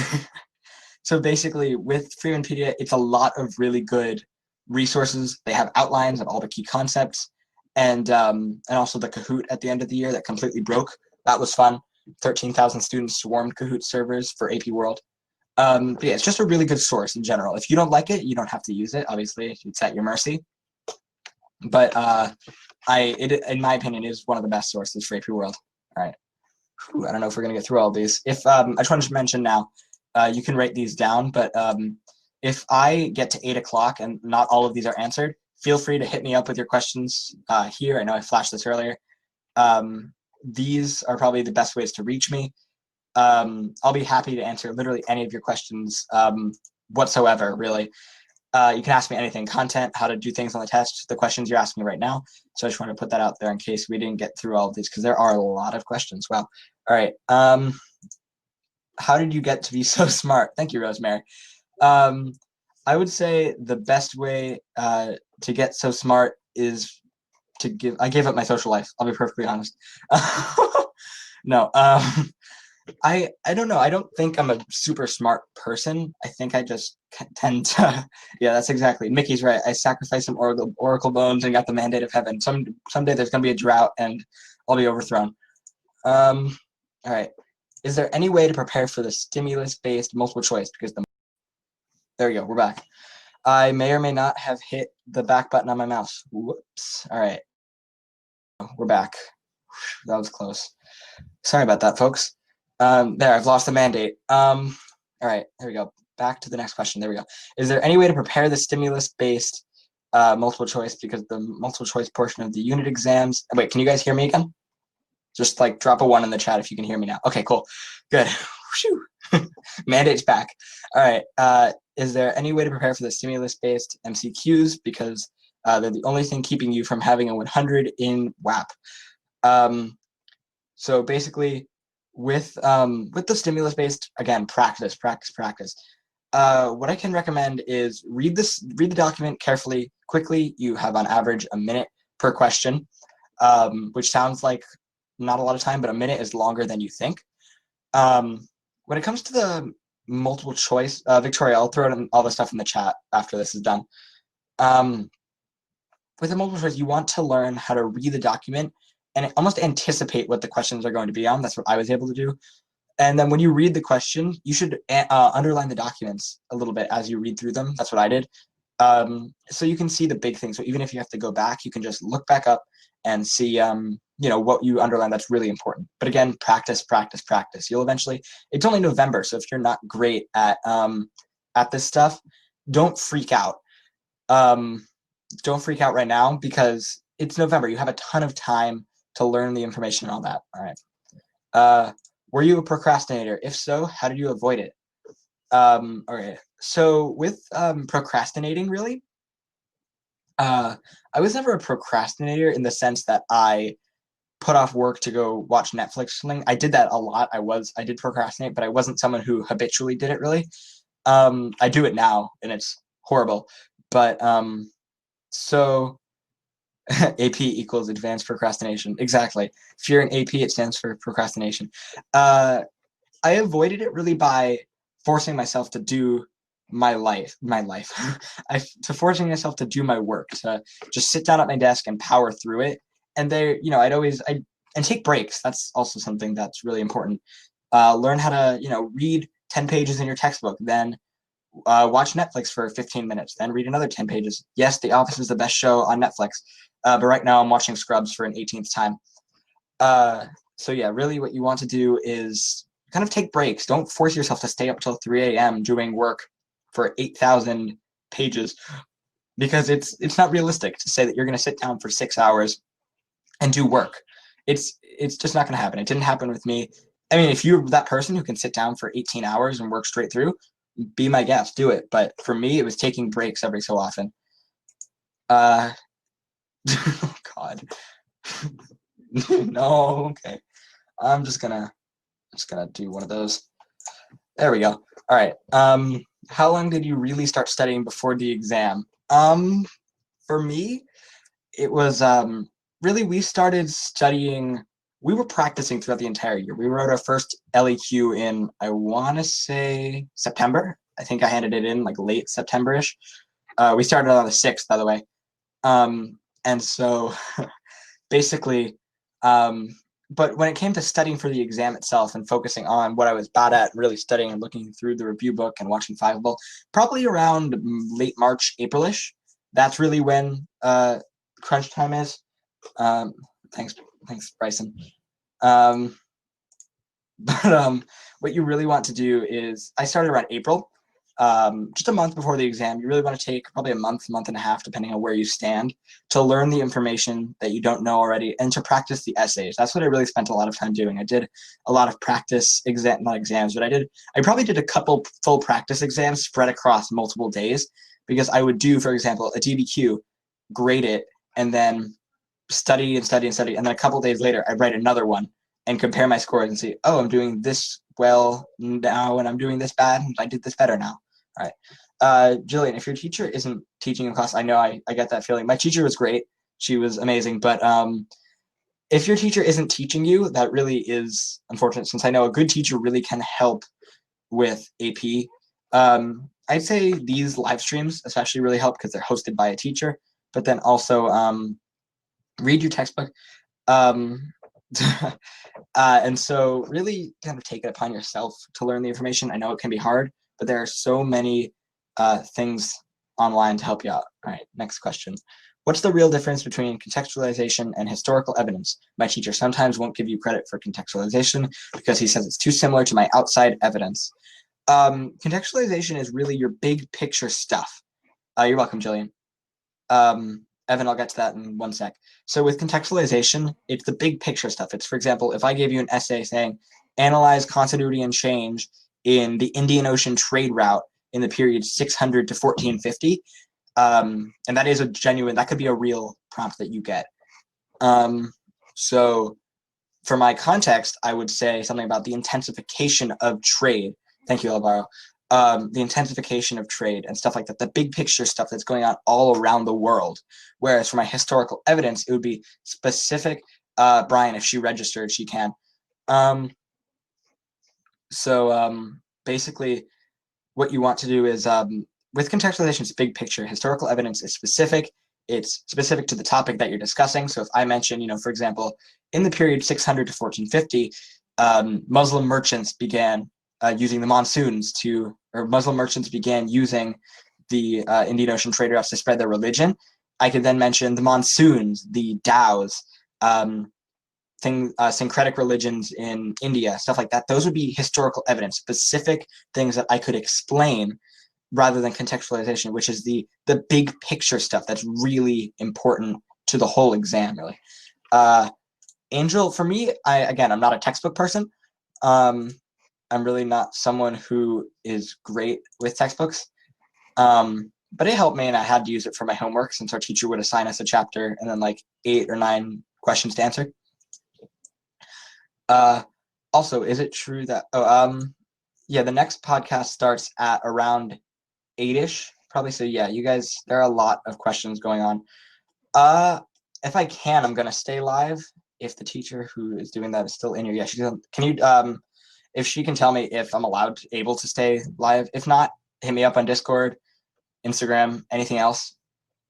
with Freemanpedia, it's a lot of really good resources. They have outlines of all the key concepts, and also the Kahoot at the end of the year that completely broke. That was fun. 13,000 students swarmed Kahoot servers for AP World. But yeah, it's just a really good source in general. If you don't like it, you don't have to use it. Obviously, it's at your mercy. But in my opinion, is one of the best sources for AP World. All right. Whew, I don't know if we're gonna get through all these. If I just wanted to mention now, you can write these down. But if I get to 8 o'clock and not all of these are answered, feel free to hit me up with your questions here. I know I flashed this earlier. These are probably the best ways to reach me. I'll be happy to answer literally any of your questions whatsoever, really. You can ask me anything, content, how to do things on the test, the questions you're asking right now. So I just want to put that out there in case we didn't get through all of these, because there are a lot of questions. Wow. All right. How did you get to be so smart? Thank you, Rosemary. I would say the best way to get so smart is I gave up my social life. I'll be perfectly honest. No. I don't know. I don't think I'm a super smart person. I think I just tend to. Yeah, that's exactly. Mickey's right. I sacrificed some oracle bones and got the mandate of heaven. Someday there's gonna be a drought and I'll be overthrown. All right. Is there any way to prepare for the stimulus-based multiple choice? Because there we go. We're back. I may or may not have hit the back button on my mouse. Whoops. All right. We're back. That was close. Sorry about that, folks. There, I've lost the mandate. All right, here we go. Back to the next question. There we go. Is there any way to prepare the stimulus-based multiple choice? Because the multiple choice portion of the unit exams. Wait, can you guys hear me again? Just like drop a 1 in the chat if you can hear me now. Okay, cool. Good. Mandate's back. All right. Is there any way to prepare for the stimulus-based MCQs? Because they're the only thing keeping you from having a 100 in WAP. So basically, with the stimulus-based, again, practice. What I can recommend is read the document carefully, quickly. You have on average a minute per question, which sounds like not a lot of time, but a minute is longer than you think. When it comes to the multiple choice, Victoria, I'll throw in all the stuff in the chat after this is done. With the multiple choice, you want to learn how to read the document and almost anticipate what the questions are going to be on. That's what I was able to do. And then when you read the question, you should underline the documents a little bit as you read through them. That's what I did. So you can see the big things. So even if you have to go back, you can just look back up and see, what you underline that's really important. But again, practice. You'll eventually, it's only November. So if you're not great at this stuff, don't freak out. Don't freak out right now because it's November. You have a ton of time to learn the information and all that. All right. Were you a procrastinator? If so, how did you avoid it? Okay. So with procrastinating, really, I was never a procrastinator in the sense that I put off work to go watch Netflix or something. I did that a lot. I did procrastinate, but I wasn't someone who habitually did it really. I do it now and it's horrible. But so AP equals advanced procrastination. Exactly. If you're in AP, it stands for procrastination. I avoided it really by forcing myself to do my life, to forcing myself to do my work, to just sit down at my desk and power through it. And there, and take breaks. That's also something that's really important. Learn how to, read 10 pages in your textbook, then watch Netflix for 15 minutes, then read another 10 pages. Yes, The Office is the best show on Netflix, but right now I'm watching Scrubs for an 18th time. So yeah, really what you want to do is kind of take breaks. Don't force yourself to stay up till 3 a.m. doing work for 8,000 pages because it's not realistic to say that you're going to sit down for 6 hours and do work. It's just not going to happen. It didn't happen with me. I mean, if you're that person who can sit down for 18 hours and work straight through, be my guest, do it. But for me, it was taking breaks every so often. Oh God. No, okay. I'm just gonna do one of those. There we go. All right. How long did you really start studying before the exam? For me, it was really we started studying. We were practicing throughout the entire year. We wrote our first LEQ in, I want to say, September. I think I handed it in like late September-ish. We started on the 6th, by the way. And so basically, but when it came to studying for the exam itself and focusing on what I was bad at, really studying and looking through the review book and watching Fiveable, probably around late March, April-ish. That's really when crunch time is. Thanks, Bryson. But what you really want to do is, I started around April, just a month before the exam. You really want to take probably a month and a half, depending on where you stand, to learn the information that you don't know already and to practice the essays. That's what I really spent a lot of time doing. I did a lot of practice not exams, but I probably did a couple full practice exams spread across multiple days because I would do, for example, a DBQ, grade it, and then study, and then a couple days later, I'd write another one and compare my scores and see, oh, I'm doing this well now and I'm doing this bad and I did this better now. All right. Jillian, if your teacher isn't teaching in class, I know I get that feeling. My teacher was great. She was amazing. But if your teacher isn't teaching you, that really is unfortunate, since I know a good teacher really can help with AP. I'd say these live streams especially really help because they're hosted by a teacher, but then also read your textbook. And so really kind of take it upon yourself to learn the information. I know it can be hard, but there are so many things online to help you out. All right, next question. What's the real difference between contextualization and historical evidence? My teacher sometimes won't give you credit for contextualization because he says it's too similar to my outside evidence. Contextualization is really your big picture stuff. You're welcome, Jillian. Evan, I'll get to that in one sec. So with contextualization, it's the big picture stuff. It's, for example, if I gave you an essay saying, analyze continuity and change in the Indian Ocean trade route in the period 600 to 1450, and that is that could be a real prompt that you get. So for my context, I would say something about the intensification of trade. Thank you, Alvaro. The intensification of trade and stuff like that, the big picture stuff that's going on all around the world. Whereas for my historical evidence, it would be specific. Brian, if she registered, she can. Basically, what you want to do is, with contextualization, it's big picture. Historical evidence is specific. It's specific to the topic that you're discussing. So if I mention, for example, in the period 600 to 1450, Muslim merchants began using the monsoons or Muslim merchants began using the Indian Ocean trade routes to spread their religion. I could then mention the monsoons, the dhows, syncretic religions in India, stuff like that. Those would be historical evidence, specific things that I could explain rather than contextualization, which is the big picture stuff that's really important to the whole exam, really. Angel, for me, I'm not a textbook person. I'm really not someone who is great with textbooks. But it helped me, and I had to use it for my homework since our teacher would assign us a chapter and then like 8 or 9 questions to answer. Also, is it true that the next podcast starts at around 8-ish, probably. So yeah, you guys, there are a lot of questions going on. If I can, I'm gonna stay live. If the teacher who is doing that is still in here, yeah, can you if she can tell me if I'm able to stay live. If not, hit me up on Discord, Instagram, anything else.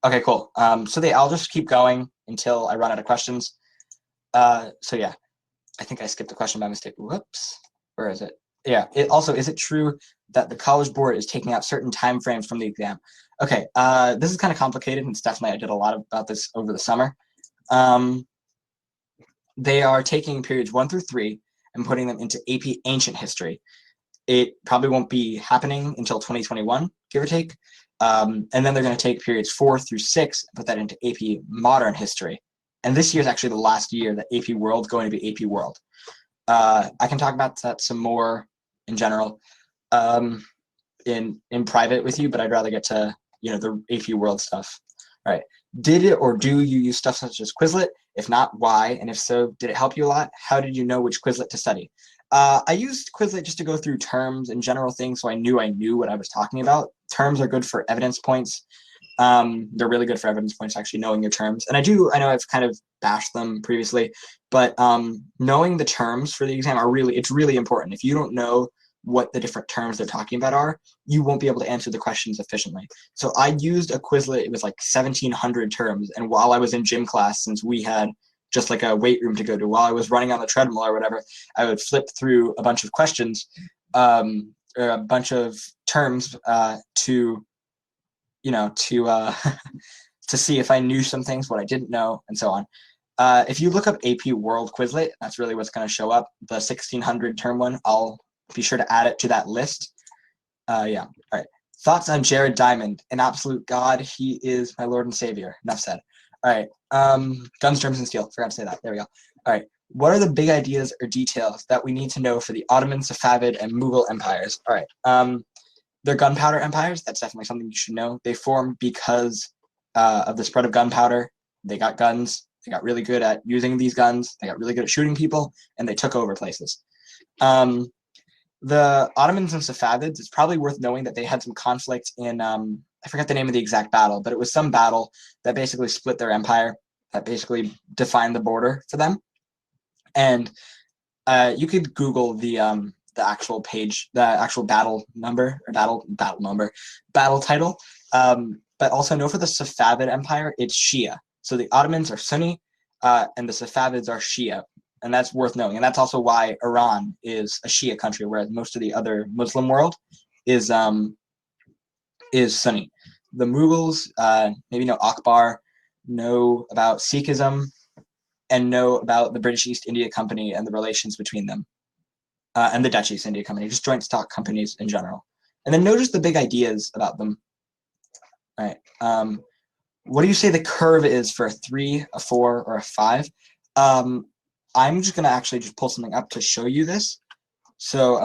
Okay, cool. I'll just keep going until I run out of questions. So yeah, I think I skipped a question by mistake. Whoops, where is it? Yeah. Is it true that the College Board is taking out certain time frames from the exam? Okay, this is kind of complicated, and it's definitely, I did a lot about this over the summer. They are taking periods 1 through 3 and putting them into AP Ancient History. It probably won't be happening until 2021, give or take. And then they're going to take periods 4 through 6 and put that into AP Modern History. And this year is actually the last year that AP World is going to be AP World. I can talk about that some more in general in private with you, but I'd rather get to the AP World stuff. All right. Did it or do you use stuff such as Quizlet? If not, why? And if so, did it help you a lot? How did you know which Quizlet to study? I used Quizlet just to go through terms and general things, so I knew what I was talking about. Terms are good for evidence points. They're really good for evidence points, actually, knowing your terms. And I know I've kind of bashed them previously, but knowing the terms for the exam it's really important. If you don't know what the different terms they're talking about are, you won't be able to answer the questions efficiently. So I used a Quizlet. It was like 1,700 terms. And while I was in gym class, since we had just like a weight room to go to, while I was running on the treadmill or whatever, I would flip through a bunch of questions, or a bunch of terms to see if I knew some things, what I didn't know, and so on. If you look up AP World Quizlet, that's really what's going to show up. The 1,600 term one, I'll be sure to add it to that list. Yeah. All right. Thoughts on Jared Diamond? An absolute god. He is my Lord and Savior. Enough said. All right. Guns, Germs, and Steel. Forgot to say that. There we go. All right. What are the big ideas or details that we need to know for the Ottoman, Safavid, and Mughal empires? All right. They're gunpowder empires. That's definitely something you should know. They formed because of the spread of gunpowder. They got guns. They got really good at using these guns. They got really good at shooting people, and they took over places. The Ottomans and Safavids, it's probably worth knowing that they had some conflict in, I forget the name of the exact battle, but it was some battle that basically split their empire, that basically defined the border for them. And you could Google the actual page, the actual battle number, or battle title. But also know for the Safavid Empire, it's Shia. So the Ottomans are Sunni, and the Safavids are Shia. And that's worth knowing. And that's also why Iran is a Shia country, whereas most of the other Muslim world is Sunni. The Mughals, maybe know Akbar, know about Sikhism, and know about the British East India Company and the relations between them, and the Dutch East India Company, just joint stock companies in general. And then know just the big ideas about them. All right. What do you say the curve is for a 3, a 4, or a 5? I'm just going to actually just pull something up to show you this. So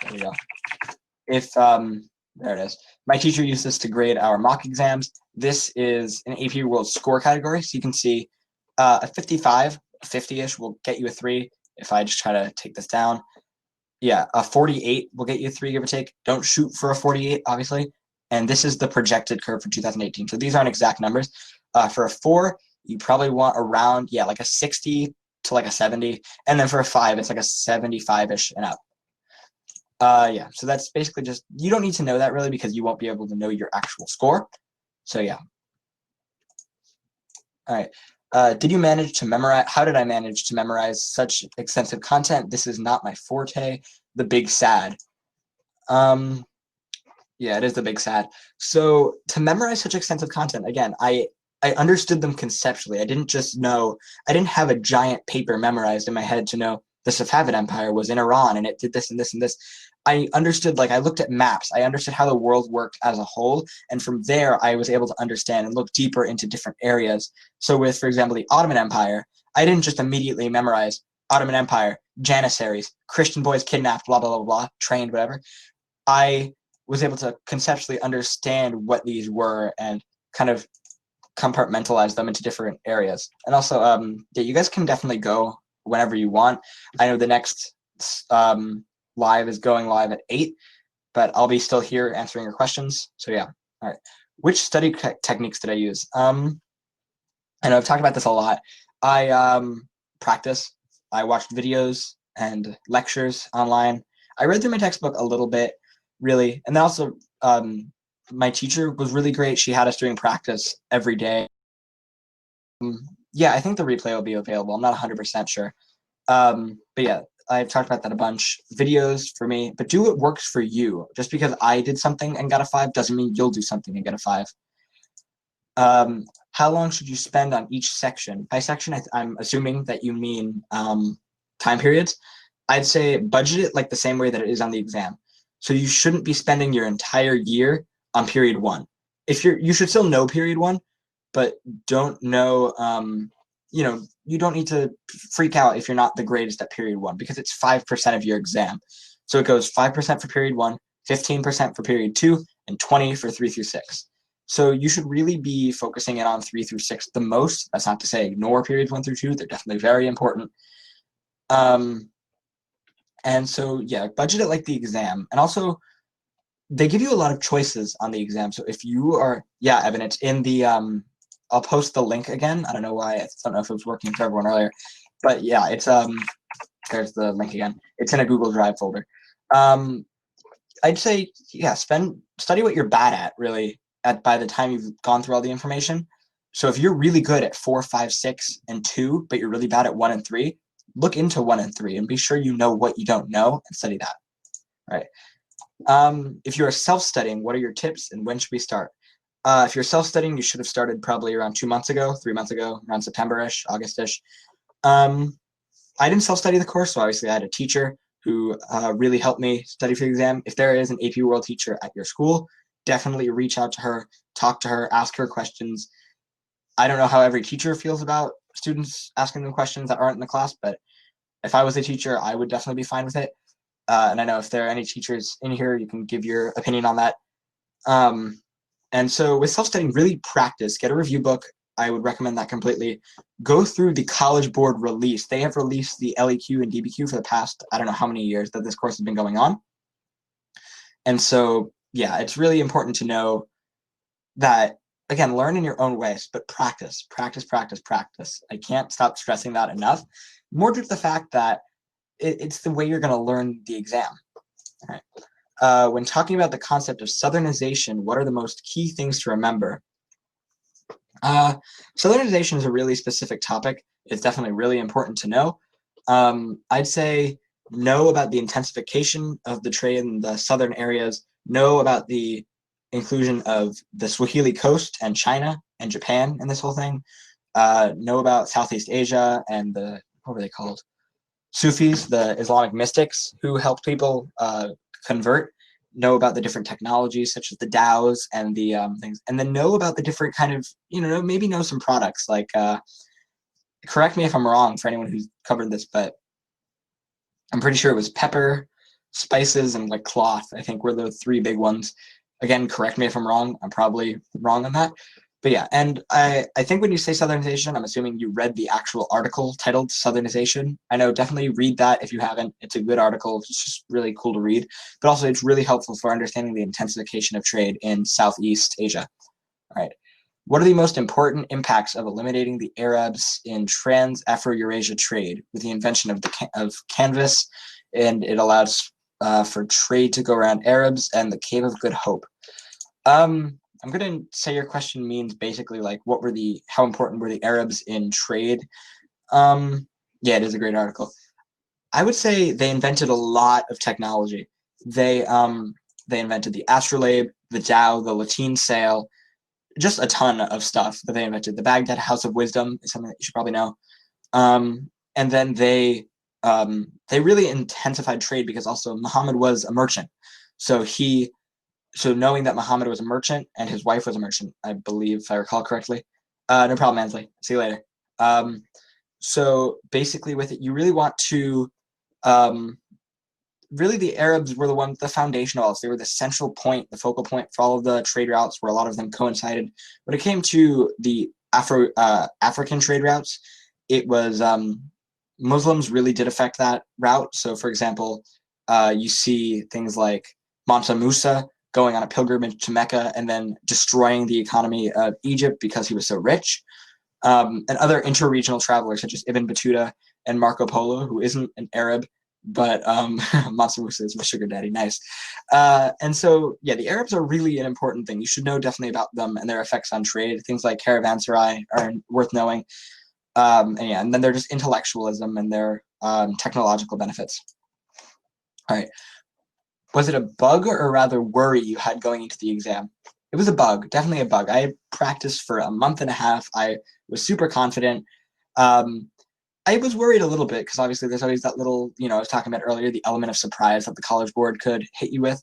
there we go. There it is. My teacher used this to grade our mock exams. This is an AP World score category. So you can see a 55 50-ish will get you a 3. If I just try to take this down, yeah, a 48 will get you a 3, give or take. Don't shoot for a 48, obviously. And this is the projected curve for 2018. So these aren't exact numbers. For a 4, you probably want around, yeah, like a 60 to like a 70. And then for a 5, it's like a 75-ish and up. Yeah, so that's basically just, you don't need to know that really because you won't be able to know your actual score. So yeah. All right. Did you manage to memorize? How did I manage to memorize such extensive content? This is not my forte. The big sad. Yeah, it is the big sad. So to memorize such extensive content, again, I understood them conceptually. I didn't just know, I didn't have a giant paper memorized in my head to know the Safavid Empire was in Iran and it did this and this and this. I understood, like I looked at maps, I understood how the world worked as a whole. And from there, I was able to understand and look deeper into different areas. So with, for example, the Ottoman Empire, I didn't just immediately memorize Ottoman Empire, Janissaries, Christian boys kidnapped, blah, blah, blah, blah, trained, whatever. I was able to conceptually understand what these were and kind of compartmentalize them into different areas. And also, yeah, you guys can definitely go whenever you want. I know the next live is going live at 8, but I'll be still here answering your questions. So yeah, all right. Which study techniques did I use? I know I've talked about this a lot. I practice. I watched videos and lectures online. I read through my textbook a little bit, really. And then also, my teacher was really great. She had us doing practice every day. Yeah, I think the replay will be available. I'm not 100% sure. But yeah, I've talked about that a bunch. Videos for me, but do what works for you. Just because I did something and got a 5 doesn't mean you'll do something and get a 5. How long should you spend on each section? By section, I'm assuming that you mean time periods. I'd say budget it like the same way that it is on the exam. So you shouldn't be spending your entire year on period 1. If you should still know period 1, but don't know, you don't need to freak out if you're not the greatest at period 1 because it's 5% of your exam. So it goes 5% for period 1, 15% for period 2, and 20 for 3 through 6. So you should really be focusing in on 3 through 6 the most. That's not to say ignore periods 1 through 2. They're definitely very important. And so, yeah, budget it like the exam. And also, they give you a lot of choices on the exam. So if you are, yeah, Evan, it's in the, I'll post the link again. I don't know why. I don't know if it was working for everyone earlier. But yeah, it's, there's the link again. It's in a Google Drive folder. I'd say, yeah, study what you're bad at, really, by the time you've gone through all the information. So if you're really good at 4, 5, 6, and 2, but you're really bad at 1 and 3, look into 1 and 3 and be sure you know what you don't know and study that. All right. If you're self-studying, what are your tips and when should we start? If you're self-studying, you should have started probably around 2 months ago, 3 months ago, around September-ish, August-ish. I didn't self-study the course, so obviously I had a teacher who really helped me study for the exam. If there is an AP World teacher at your school, definitely reach out to her, talk to her, ask her questions. I don't know how every teacher feels about students asking them questions that aren't in the class, but if I was a teacher, I would definitely be fine with it. And I know if there are any teachers in here, you can give your opinion on that. And so with self-studying, really practice. Get a review book. I would recommend that completely. Go through the College Board release. They have released the LEQ and DBQ for the past, I don't know how many years that this course has been going on. And so, yeah, it's really important to know that, again, learn in your own ways, but practice, practice, practice, practice. I can't stop stressing that enough. More due to the fact that it's the way you're going to learn the exam. All right. When talking about the concept of Southernization, what are the most key things to remember? Southernization is a really specific topic. It's definitely really important to know. I'd say know about the intensification of the trade in the southern areas, know about the inclusion of the Swahili coast and China and Japan in this whole thing, know about Southeast Asia and the, what were they called? Sufis, the Islamic mystics who helped people convert, know about the different technologies such as the DAOs and the things, and then know about the different kind of, maybe know some products like, correct me if I'm wrong for anyone who's covered this, but I'm pretty sure it was pepper, spices, and like cloth, I think were the 3 big ones. Again, correct me if I'm wrong. I'm probably wrong on that. But yeah, and I think when you say Southernization, I'm assuming you read the actual article titled Southernization. I know, definitely read that if you haven't. It's a good article. It's just really cool to read. But also, it's really helpful for understanding the intensification of trade in Southeast Asia. All right. What are the most important impacts of eliminating the Arabs in trans-Afro-Eurasia trade with the invention of canvas, and it allows for trade to go around Arabs and the Cape of Good Hope? I'm going to say your question means basically like how important were the Arabs in trade? Yeah, it is a great article. I would say they invented a lot of technology. They invented the astrolabe, the dhow, the lateen sail, just a ton of stuff that they invented. The Baghdad House of Wisdom is something that you should probably know. And then they really intensified trade because also Muhammad was a merchant. So knowing that Muhammad was a merchant and his wife was a merchant, I believe, if I recall correctly. No problem, Ansley. See you later. So basically with it, you really want to, really the Arabs were the foundation of all this. They were the central point, the focal point for all of the trade routes where a lot of them coincided. When it came to the African trade routes, it was Muslims really did affect that route. So for example, you see things like Mansa Musa going on a pilgrimage to Mecca and then destroying the economy of Egypt because he was so rich. And other interregional travelers such as Ibn Battuta and Marco Polo, who isn't an Arab, but Mansa Musa is my sugar daddy, nice. And so, yeah, the Arabs are really an important thing. You should know definitely about them and their effects on trade. Things like caravanserai are worth knowing. And then they're just intellectualism and their technological benefits. All right. Was it a bug or rather worry you had going into the exam? It was a bug, definitely a bug. I practiced for a month and a half. I was super confident. I was worried a little bit because obviously there's always that little, I was talking about earlier, the element of surprise that the College Board could hit you with.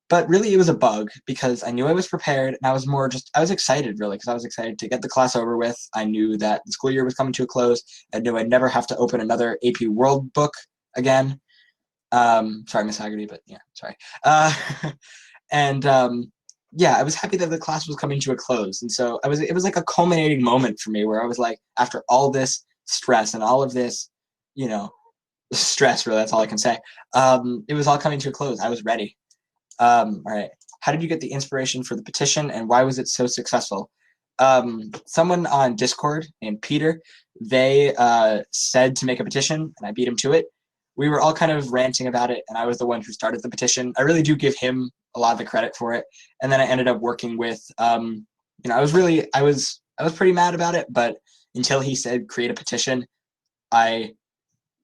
But really it was a bug because I knew I was prepared and I was excited really because I was excited to get the class over with. I knew that the school year was coming to a close. I knew I'd never have to open another AP World book again. Sorry, Miss Haggerty, but yeah, sorry. Yeah, I was happy that the class was coming to a close. And so it was like a culminating moment for me where I was like, after all this stress and all of this, stress, really, that's all I can say. It was all coming to a close. I was ready. All right. How did you get the inspiration for the petition and why was it so successful? Someone on Discord named Peter, they said to make a petition and I beat him to it. We were all kind of ranting about it and I was the one who started the petition. I really do give him a lot of the credit for it. And then I ended up working with, I was pretty mad about it, but until he said create a petition, I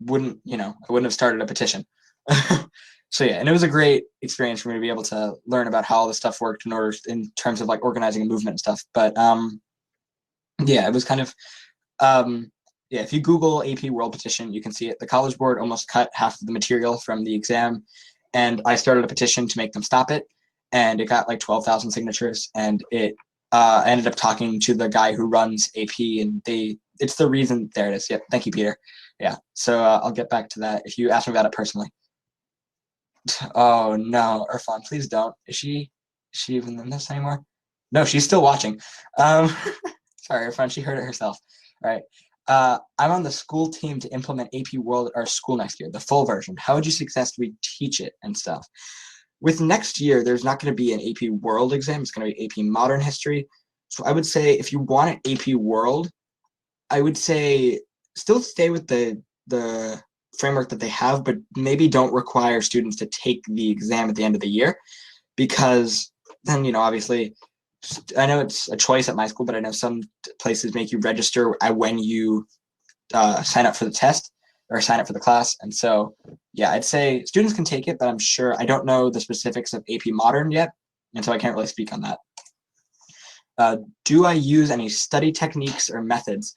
wouldn't have started a petition. So yeah, and it was a great experience for me to be able to learn about how all this stuff worked in terms of like organizing a movement and stuff. But yeah, it was kind of, yeah, if you Google AP World Petition, you can see it. The College Board almost cut half of the material from the exam, and I started a petition to make them stop it, and it got like 12,000 signatures, and I ended up talking to the guy who runs AP, and it's the reason, there it is, yep, thank you, Peter. Yeah, so I'll get back to that if you ask me about it personally. Oh no, Irfan, please don't. Is she even in this anymore? No, she's still watching. Sorry, Irfan, she heard it herself. All right. I'm on the school team to implement AP World at our school next year, the full version. How would you suggest we teach it and stuff? With next year, there's not going to be an AP World exam. It's going to be AP Modern History. So I would say if you want an AP World, I would say still stay with the framework that they have, but maybe don't require students to take the exam at the end of the year, because then, obviously, I know it's a choice at my school, but I know some places make you register when you sign up for the test or sign up for the class. And so, yeah, I'd say students can take it, but I don't know the specifics of AP Modern yet, and so I can't really speak on that. Do I use any study techniques or methods?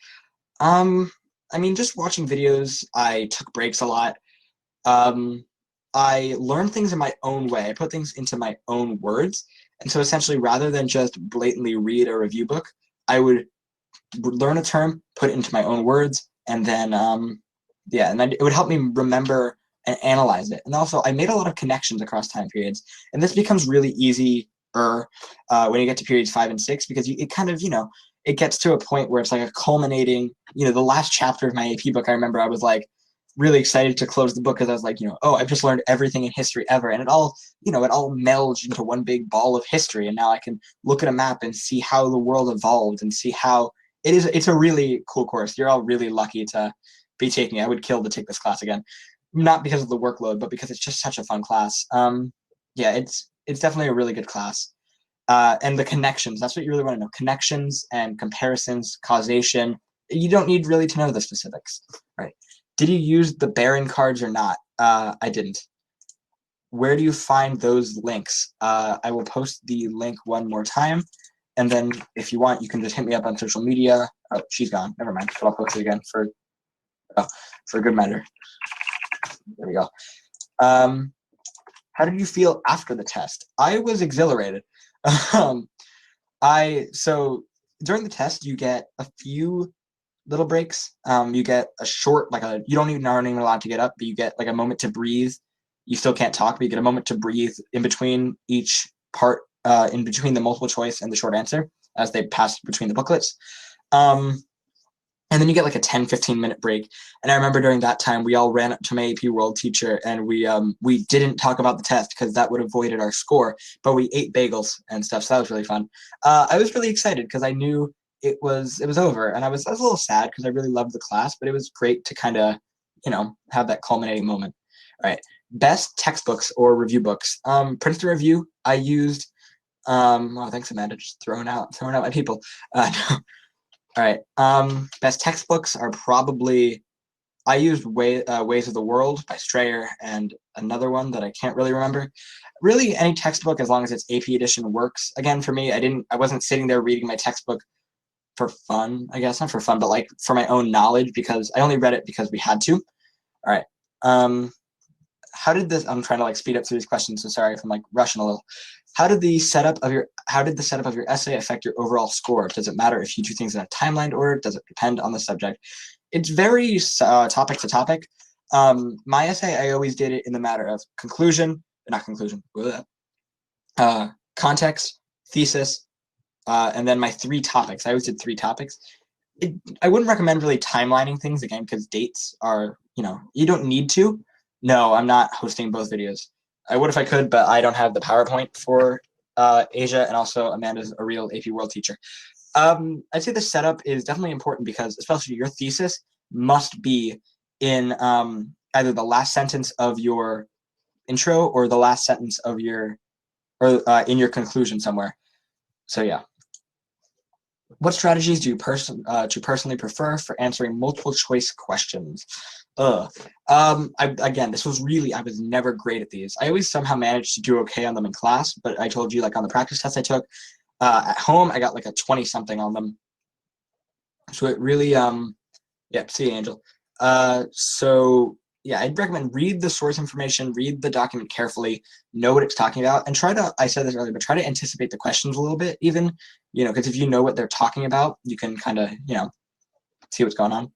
I mean, just watching videos, I took breaks a lot. I learned things in my own way. I put things into my own words. And so essentially, rather than just blatantly read a review book, I would learn a term, put it into my own words, and then, and then it would help me remember and analyze it. And also, I made a lot of connections across time periods. And this becomes really easy when you get to periods 5 and 6, because it kind of, it gets to a point where it's like a culminating, the last chapter of my AP book, I remember I was like really excited to close the book because I was like, oh, I've just learned everything in history ever. And it all melds into one big ball of history. And now I can look at a map and see how the world evolved and see how it's a really cool course. You're all really lucky to be taking it. I would kill to take this class again. Not because of the workload, but because it's just such a fun class. Yeah, it's definitely a really good class. And the connections, that's what you really want to know. Connections and comparisons, causation. You don't need really to know the specifics, right? Did you use the bearing cards or not? I didn't. Where do you find those links? I will post the link one more time. And then if you want, you can just hit me up on social media. Oh, she's gone. Never mind. But I'll post it again for good measure. There we go. How did you feel after the test? I was exhilarated. So during the test, you get a few little breaks. You get a short, you aren't even allowed to get up, but you get like a moment to breathe. You still can't talk, but you get a moment to breathe in between each part, in between the multiple choice and the short answer as they pass between the booklets. And then you get like a 10-15 minute break. And I remember during that time, we all ran up to my AP World teacher and we didn't talk about the test because that would have voided our score, but we ate bagels and stuff. So that was really fun. I was really excited because I knew it was over, and I was a little sad because I really loved the class, but it was great to kind of, have that culminating moment. All right. Best textbooks or review books. Princeton Review, I used, oh, thanks, Amanda, just throwing out my people. No. All right. Best textbooks are probably, I used Ways of the World by Strayer and another one that I can't really remember. Really, any textbook, as long as it's AP edition, works. Again, for me, I wasn't sitting there reading my textbook for fun, I guess. Not for fun, but like for my own knowledge, because I only read it because we had to. All right. How did this, I'm trying to speed up through these questions, so sorry if I'm rushing a little. How did the setup of your essay affect your overall score? Does it matter if you do things in a timelined order? Does it depend on the subject? It's very topic to topic. My essay, I always did it in the matter of context, thesis, and then my 3 topics. I always did 3 topics. I wouldn't recommend really timelining things, again, because dates are, you don't need to. No, I'm not hosting both videos. I would if I could, but I don't have the PowerPoint for Asia, and also Amanda's a real AP World teacher. I'd say the setup is definitely important because especially your thesis must be in either the last sentence of your intro or the last sentence of your, or in your conclusion somewhere. So yeah. What strategies do you personally prefer for answering multiple choice questions? Again, this was really, I was never great at these. I always somehow managed to do okay on them in class, but I told you, on the practice test I took, at home, I got a 20-something on them. So it really, yeah, see you, Angel. So yeah, I'd recommend read the source information, read the document carefully, know what it's talking about, and try to, I said this earlier, but try to anticipate the questions a little bit even, because if you know what they're talking about, you can kind of, see what's going on.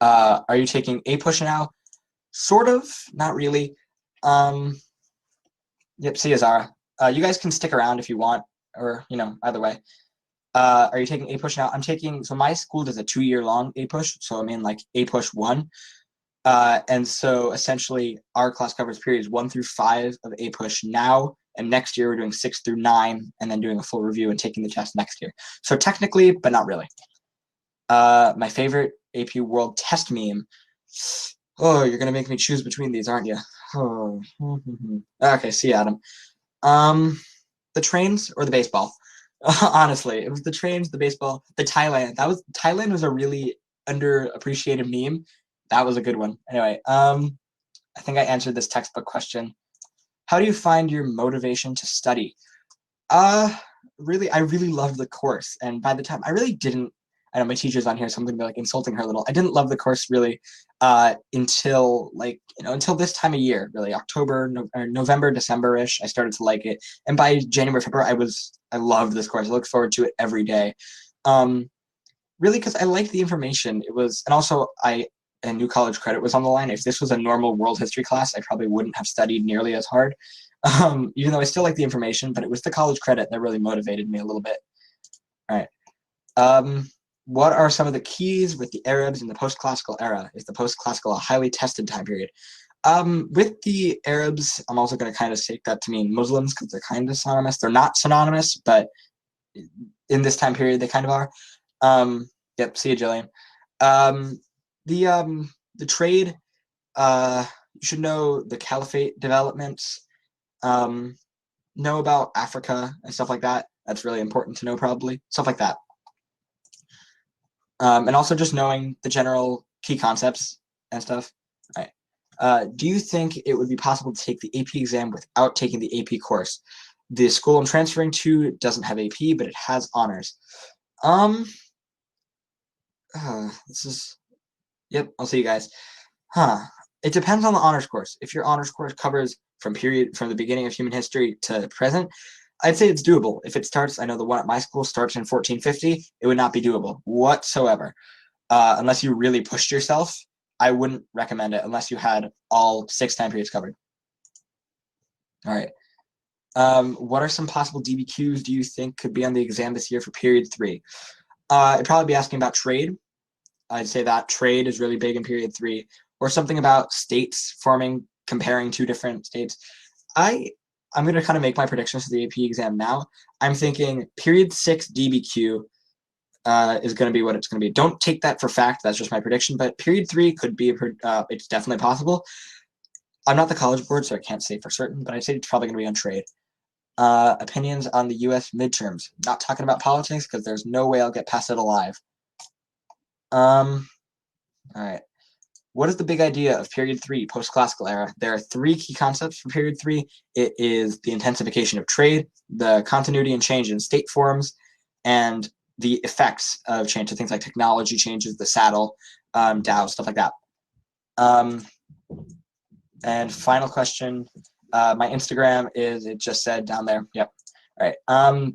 Are you taking APUSH now? Sort of, not really. Yep, see you, Zara. You guys can stick around if you want, or, either way. Are you taking APUSH now? I'm taking, so my school does a 2-year long APUSH, so I'm in APUSH 1. And so essentially our class covers periods 1 through 5 of APUSH now, and next year we're doing 6 through 9 and then doing a full review and taking the test next year. So technically, but not really. My favorite AP World test meme. Oh, you're gonna make me choose between these, aren't you? Oh. Okay, see you, Adam. The trains or the baseball? Honestly, it was the trains, the baseball, the Thailand. Thailand was a really underappreciated meme. That was a good one. Anyway, I think I answered this textbook question. How do you find your motivation to study? Really, I really loved the course, and by the time I really didn't. I know my teacher's on here, so I'm going to be insulting her a little. I didn't love the course really until until this time of year, really October, November, December-ish. I started to like it, and by January, February, I loved this course. I looked forward to it every day. Really, because I liked the information. It was, and also I and new college credit was on the line. If this was a normal world history class, I probably wouldn't have studied nearly as hard, even though I still like the information, but it was the college credit that really motivated me a little bit. All right. What are some of the keys with the Arabs in the post-classical era? Is the post-classical a highly tested time period? With the Arabs, I'm also going to kind of take that to mean Muslims because they're kind of synonymous. They're not synonymous, but in this time period, they kind of are. Yep, see you, Jillian. The trade, you should know the caliphate developments, know about Africa and stuff like that. That's really important to know, probably. Stuff like that. And also just knowing the general key concepts and stuff. All right. Do you think it would be possible to take the AP exam without taking the AP course? The school I'm transferring to doesn't have AP, but it has honors. Yep, I'll see you guys. It depends on the honors course. If your honors course covers from the beginning of human history to present, I'd say it's doable. If it starts, I know the one at my school starts in 1450, it would not be doable whatsoever. Unless you really pushed yourself, I wouldn't recommend it unless you had all 6 time periods covered. All right. What are some possible DBQs do you think could be on the exam this year for period 3? I'd probably be asking about trade. I'd say that trade is really big in period 3, or something about states forming, comparing 2 different states. I'm going to kind of make my predictions for the AP exam now. I'm thinking period 6 DBQ is going to be what it's going to be. Don't take that for fact. That's just my prediction. But period 3 could be, it's definitely possible. I'm not the College Board, so I can't say for certain, but I'd say it's probably going to be on trade. Opinions on the U.S. midterms. Not talking about politics because there's no way I'll get past it alive. All right. What is the big idea of period 3, post-classical era? There are 3 key concepts for period 3. It is the intensification of trade, the continuity and change in state forms, and the effects of change. So things like technology changes, the saddle, Dow, stuff like that. And final question. My Instagram is, it just said down there. Yep. All right.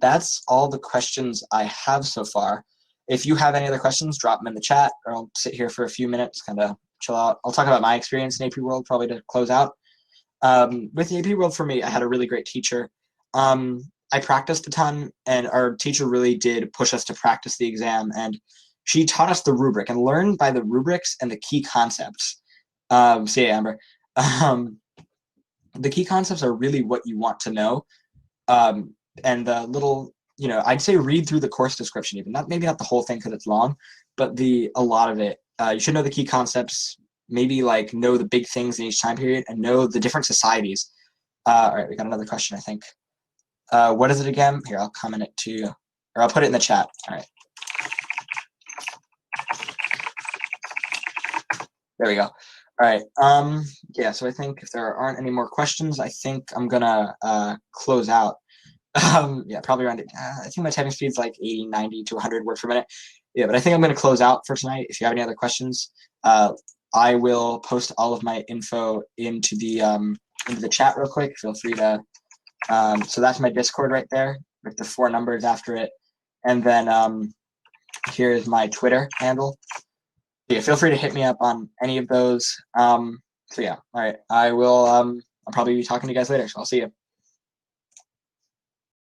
That's all the questions I have so far. If you have any other questions, drop them in the chat, or I'll sit here for a few minutes, kind of chill out. I'll talk about my experience in AP World probably to close out. With the AP World for me, I had a really great teacher. I practiced a ton, and our teacher really did push us to practice the exam, and she taught us the rubric and learn by the rubrics and the key concepts. See you, Amber. The key concepts are really what you want to know. And the little, I'd say read through the course description even. Maybe not the whole thing because it's long, but a lot of it. You should know the key concepts, maybe like know the big things in each time period and know the different societies. All right, we got another question, I think. What is it again? Here, I'll comment it to you, or I'll put it in the chat. All right. There we go. All right. Yeah, so I think if there aren't any more questions, I think I'm gonna close out. Yeah, probably around, I think my typing speed's like 80, 90 to 100 words per minute. Yeah, but I think I'm gonna close out for tonight. If you have any other questions, I will post all of my info into the chat real quick. Feel free to, so that's my Discord right there with the 4 numbers after it. And then here's my Twitter handle. Yeah, feel free to hit me up on any of those. So yeah, all right. I'll probably be talking to you guys later. So I'll see you.